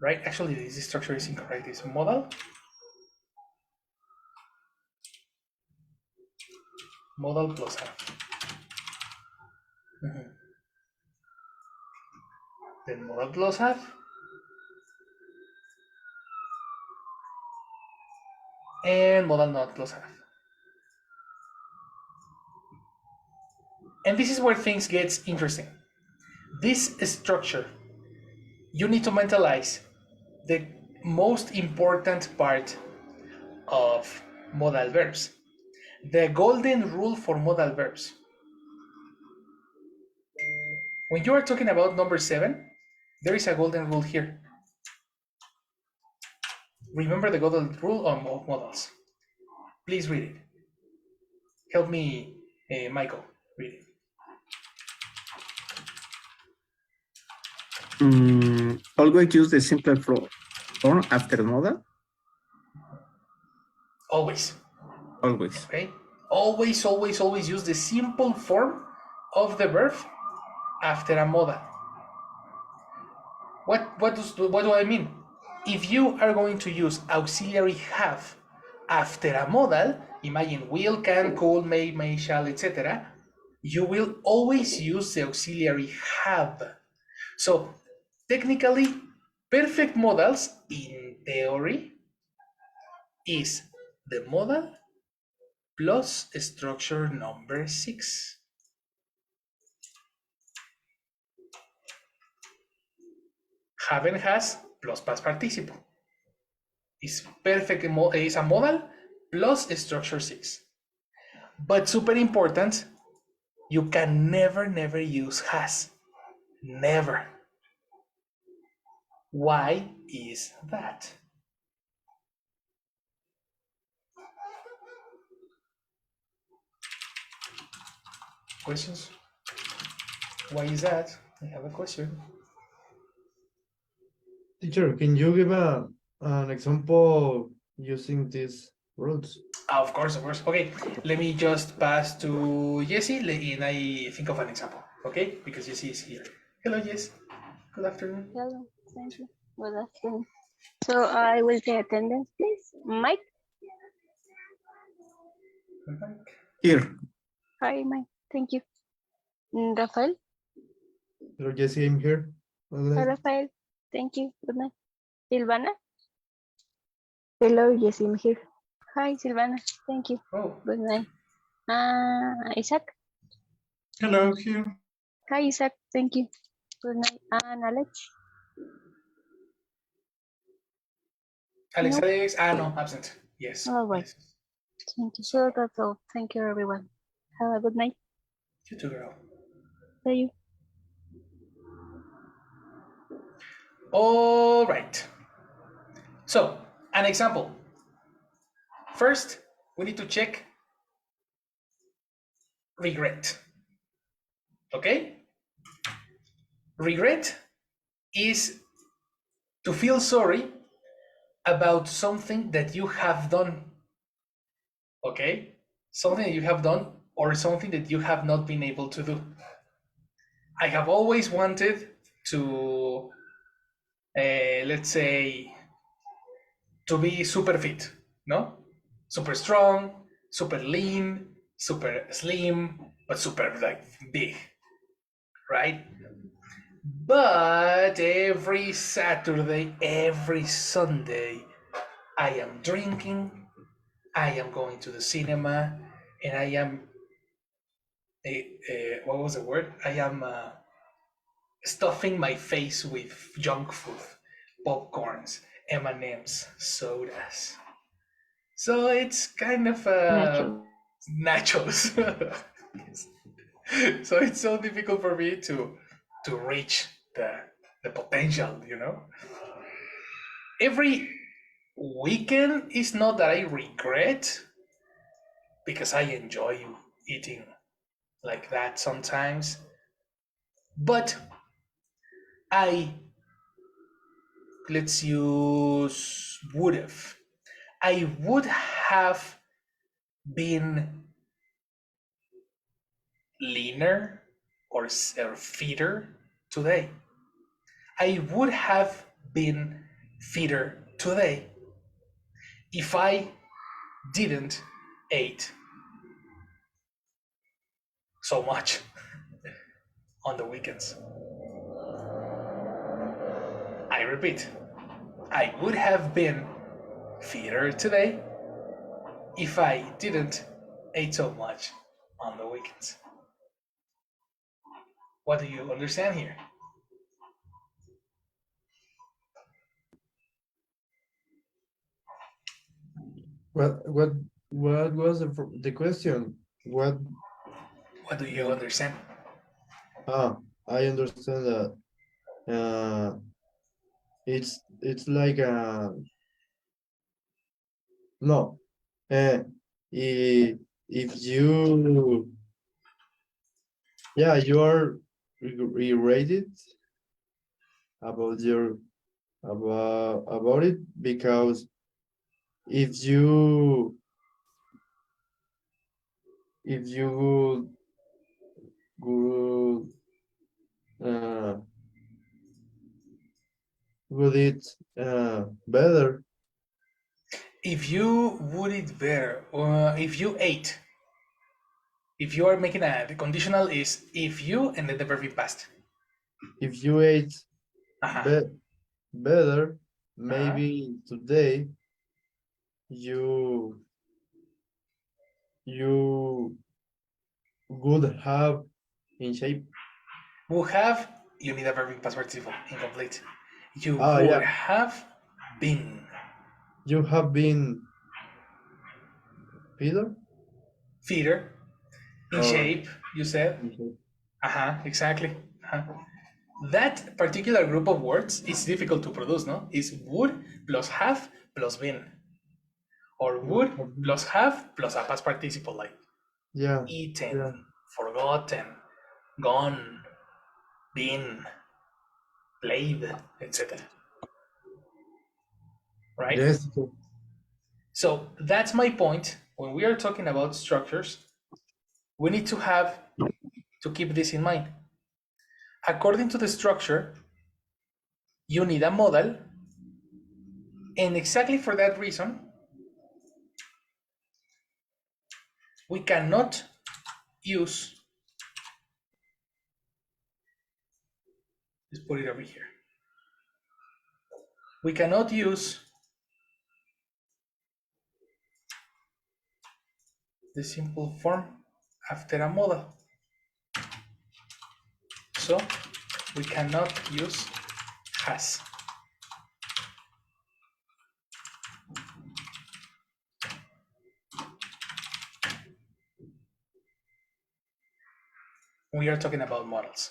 right? Actually, this structure is incorrect. It's modal plus have. Then modal plus have, and modal not plus have. And this is where things get interesting. This structure, you need to mentalize the most important part of modal verbs. The golden rule for modal verbs. When you are talking about number 7, there is a golden rule here. Remember the golden rule of modals. Please read it. Help me, Michael, read it. Always use the simple form after modal. Always. Always. Okay. Always, always, always use the simple form of the verb after a modal. What do I mean? If you are going to use auxiliary have after a modal, imagine will, can, could, may, shall, etc., you will always use the auxiliary have. So technically, perfect modals in theory is the modal plus structure number 6. Have and has plus past participle. Is perfect, is a modal plus structure 6. But super important, you can never use has. Never. Why is that? Questions? Why is that? I have a question. Teacher, can you give an example using these rules? Of course. Okay, let me just pass to Jessie and I think of an example, okay? Because Jessie is here. Hello, Jess. Good afternoon. Hello, thank you. Good afternoon. So I will take attendance, please. Mike? Here. Hi, Mike. Thank you. Rafael? Hello, Jesse, I'm here. Hi, Rafael. Thank you. Good night. Silvana? Hello, yes, I'm here. Hi, Silvana. Thank you. Oh. Good night. Isaac? Hello, here. Hi, Isaac. Thank you. Good night. And Alex? Alex, no, absent. Yes. All right. Yes. Thank you. So that's all. Thank you, everyone. Have a good night. You too, girl. See you. All right. So, an example. First, we need to check regret. Okay? Regret is to feel sorry about something that you have done. Okay? Something that you have done or something that you have not been able to do. I have always wanted to, let's say, to be super fit, no? Super strong, super lean, super slim, but super like big, right? But every Saturday, every Sunday, I am drinking, I am going to the cinema, and I am, what was the word? I am stuffing my face with junk food, popcorns, M&Ms, sodas. So it's kind of nachos. So it's so difficult for me to reach the potential, you know. Every weekend is not that I regret, because I enjoy eating like that sometimes, but I let's use would have. I would have been leaner or fitter today. I would have been fitter today if I didn't eat so much on the weekends. I repeat, I would have been fitter today if I didn't eat so much on the weekends. What do you understand here? What was the question? What do you understand? I understand that it's like no if you you are rated about about it because if you would would it better If you would eat better, if you ate, if you are making the conditional is if you and then the verb in past. if you ate better, maybe today you would have in shape. Would have, you need a verb in past participle, incomplete. You Ah, would yeah. have been. You have been Peter? Fitter. In shape, you said. Exactly. That particular group of words is difficult to produce, no? It's would plus have plus been. Or would plus have plus a past participle like eaten, forgotten, gone, been, played, etc. Right? Yes. So that's my point. When we are talking about structures, we need to keep this in mind. According to the structure, you need a modal, and exactly for that reason, we cannot use, let's put it over here. We cannot use the simple form after a modal. So we cannot use has. We are talking about modals.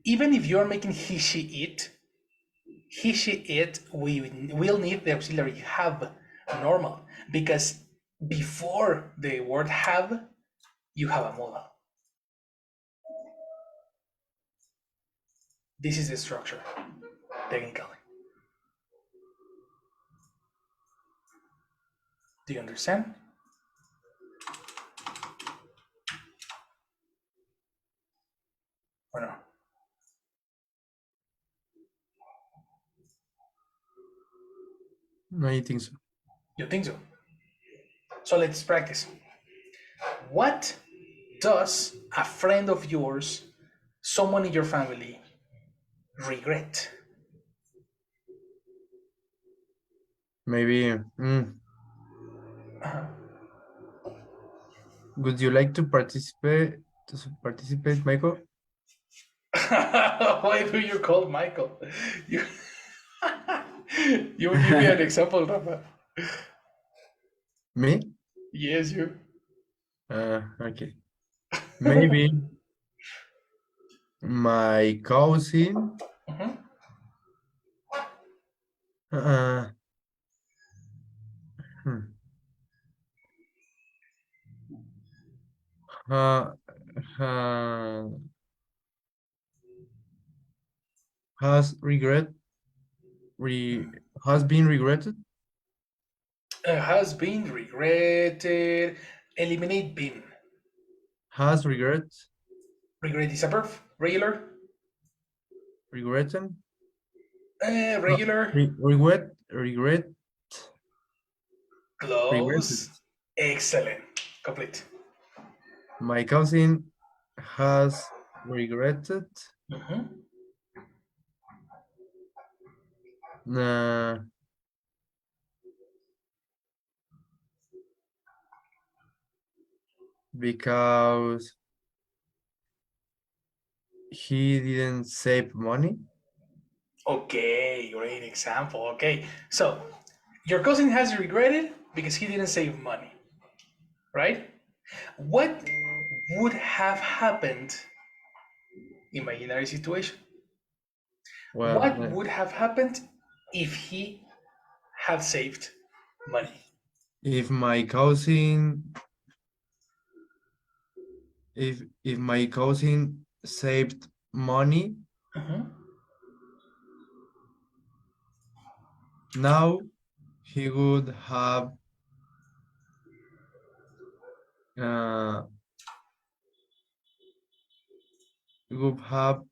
Even if you're making he, she, it, we will need the auxiliary have normal, because before the word have, you have a modal. This is the structure, technically. Do you understand? Or no? No, I think so. You think so? So let's practice. What does a friend of yours, someone in your family, regret? Maybe. Would you like to participate? Michael? Why do you call Michael? You give me an example, Rafa. Me? Yes, you. Okay. Maybe my cousin has regret has been regretted. Has been regretted. Eliminate been. Has regret. Regret is a verb. Regular. Regretted. Regular. Regret. Regretted. Close. Excellent. Complete. My cousin has regretted. Because he didn't save money. Okay, great example. Okay, so your cousin has regretted because he didn't save money, right? What would have happened? Imaginary situation. Well, What would have happened if he had saved money? If my cousin, if my cousin saved money, now he would have would have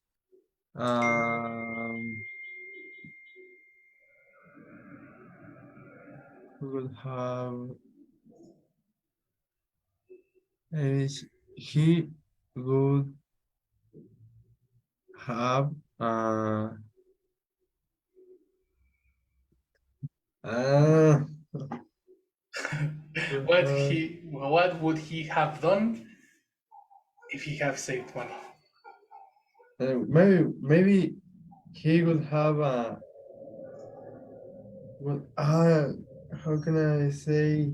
would have he would have What would he have done if he have saved money? maybe he would have how can I say?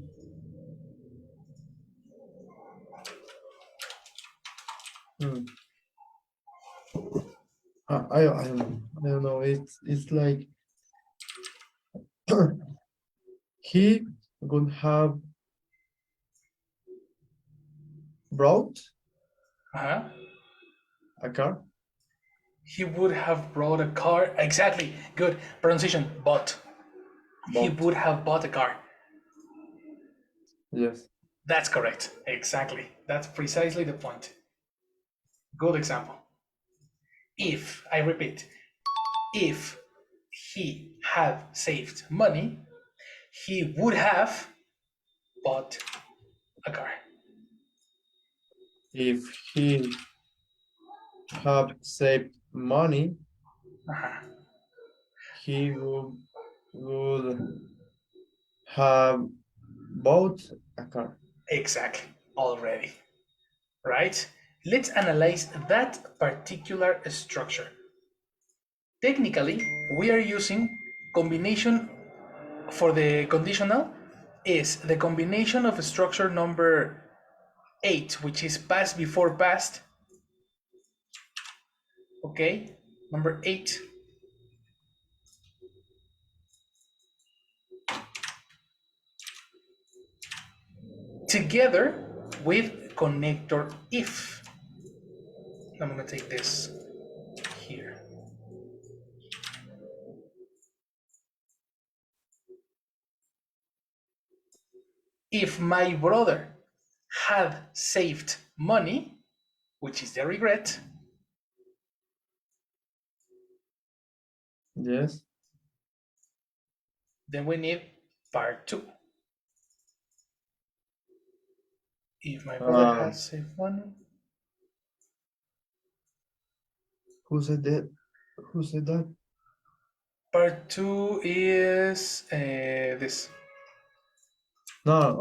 I don't know. It's like he would have brought a car. He would have brought a car. Exactly. Good pronunciation. Bought. He would have bought a car. Yes. That's correct. Exactly. That's precisely the point. Good example. If, I repeat, if he had saved money, he would have bought a car. If he had saved money, he would have bought a car. Exactly. Already. Right? Let's analyze that particular structure. Technically, we are using combination for the conditional is the combination of structure number 8, which is past before past. Okay, number 8. Together with connector if. I'm going to take this here. If my brother had saved money, which is the regret. Yes. Then we need part 2. If my brother has saved money. Who said that? Who said that? Part 2 is this. No.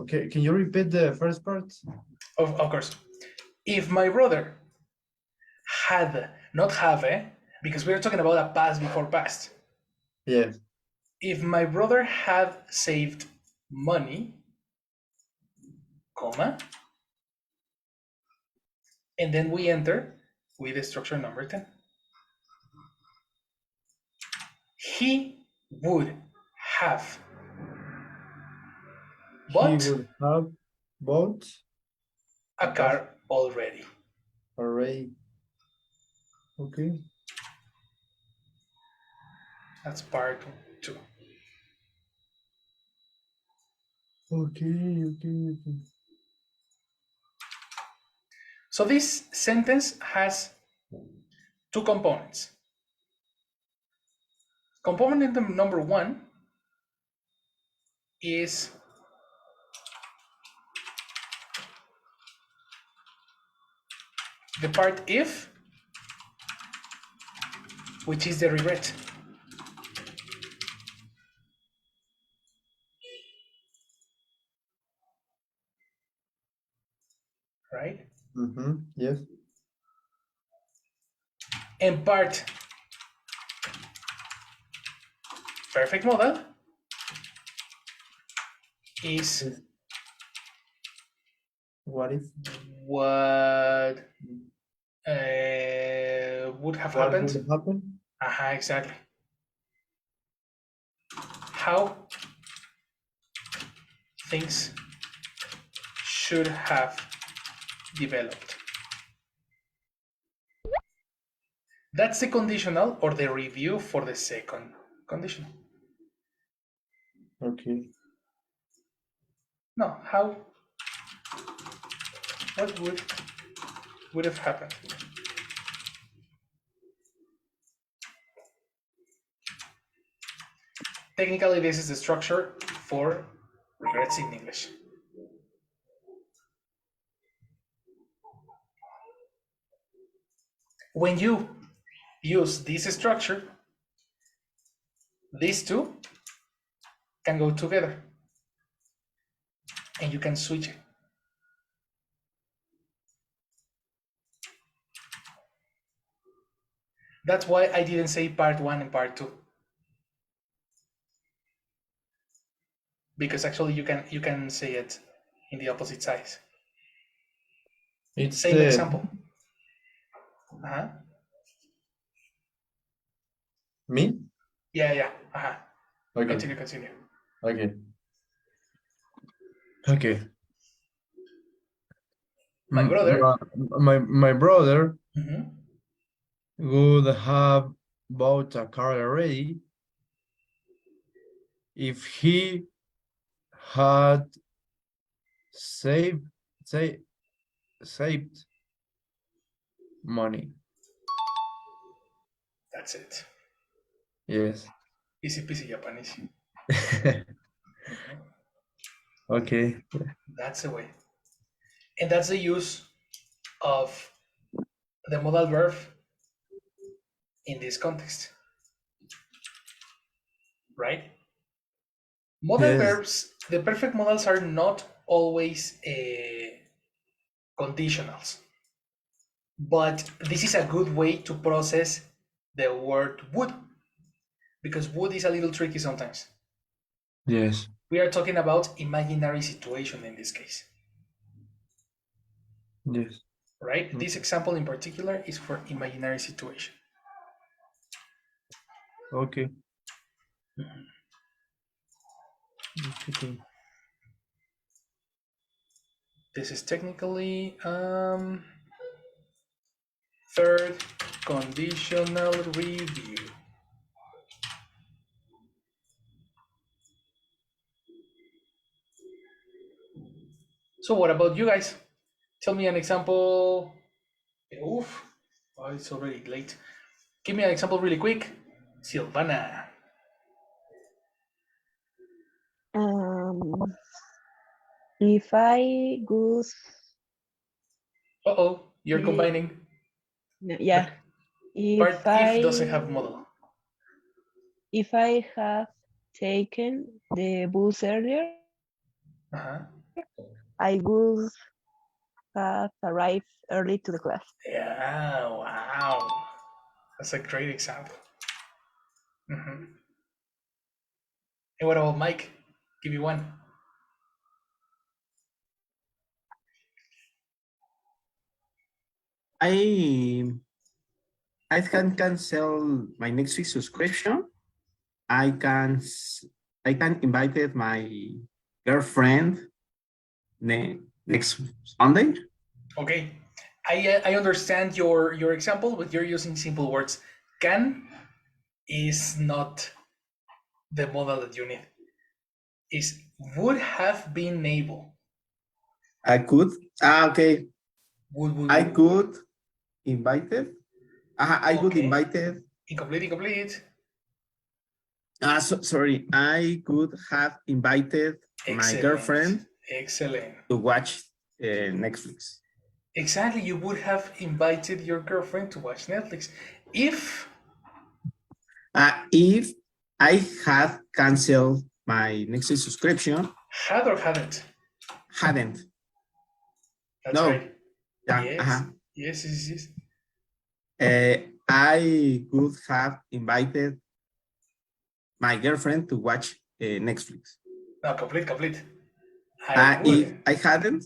Okay, can you repeat the first part? Of course. If my brother had, not have, because we're talking about a past before past. Yes. If my brother had saved money, comma, and then we enter with the structure number 10. He would have bought a car already. Already. Okay. That's part 2. Okay. So this sentence has 2 components. Component number 1 is the part if, which is the regret. Right? Yes. And part perfect model is What if? What would have What happened? would happen? Exactly. How things should have developed. That's the conditional or the review for the second conditional. Okay. No, how, what would have happened? Technically, this is the structure for regrets in English. When you use this structure, these two can go together and you can switch it. That's why I didn't say part 1 and part 2. Because actually you can say it in the opposite sides. It's Same example. Me? Yeah. Okay. Continue. Okay. My brother. My brother Mhm. would have bought a car already if he had saved money. That's it. Yes. Easy peasy Japanese. Okay. That's the way. And that's the use of the modal verb in this context. Right? Modal verbs, the perfect modals are not always conditionals. But this is a good way to process the word would, because would is a little tricky sometimes. Yes. We are talking about imaginary situation in this case. Yes. Right? This example in particular is for imaginary situation. Okay. This is technically third conditional review. So what about you guys? Tell me an example. Oof, oh, it's already late. Give me an example really quick. Silvana. If I would. You're combining. Yeah. Part if doesn't have modal. If I have taken the bus earlier, I would have arrived early to the class. Yeah, wow. That's a great example. And what about Mike? Give me one. I can cancel my Netflix subscription. I can invite my girlfriend next Sunday. Okay, I understand your example, but you're using simple words. Can is not the modal that you need. Is would have been able. I could. Okay. I Would. could invited. I could Okay. invited. Incomplete. Sorry. I could have invited my girlfriend. Excellent. To watch Netflix. Exactly. You would have invited your girlfriend to watch Netflix if I had canceled my Netflix subscription. Had or hadn't? Hadn't. That's no. right. Yeah. Yes. I could have invited my girlfriend to watch Netflix. No, complete. If I hadn't,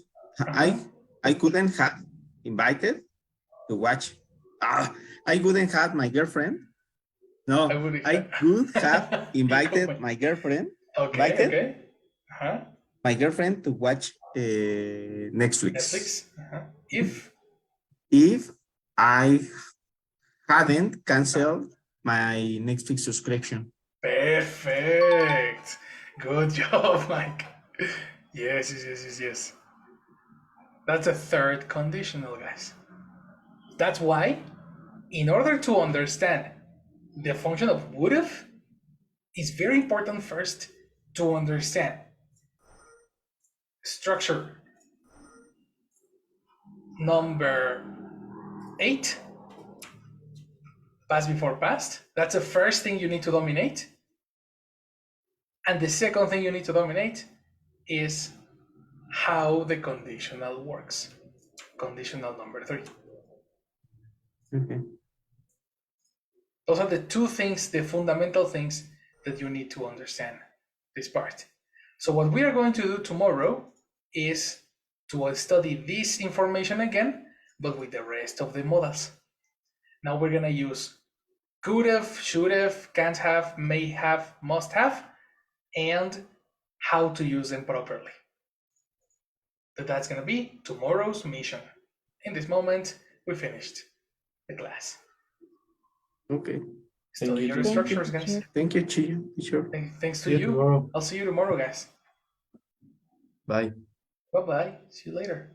I couldn't have invited to watch. I wouldn't have my girlfriend. No, I could have invited my girlfriend. Okay. My girlfriend to watch Netflix. If I hadn't canceled my Netflix subscription. Perfect. Good job, Mike. Yes. That's a third conditional, guys. That's why, in order to understand the function of would have, it's very important first to understand structure number 8, past before past. That's the first thing you need to dominate. And the second thing you need to dominate is how the conditional works. Conditional number 3. Okay. Those are the two things, the fundamental things that you need to understand this part. So what we are going to do tomorrow is to study this information again, but with the rest of the modals. Now we're going to use could have, should have, can't have, may have, must have, and how to use them properly. But that's going to be tomorrow's mission. In this moment, we finished the class. Okay. Study your structures, guys. Thank you, teacher. Thanks to you. I'll see you tomorrow, guys. Bye. Bye-bye. See you later.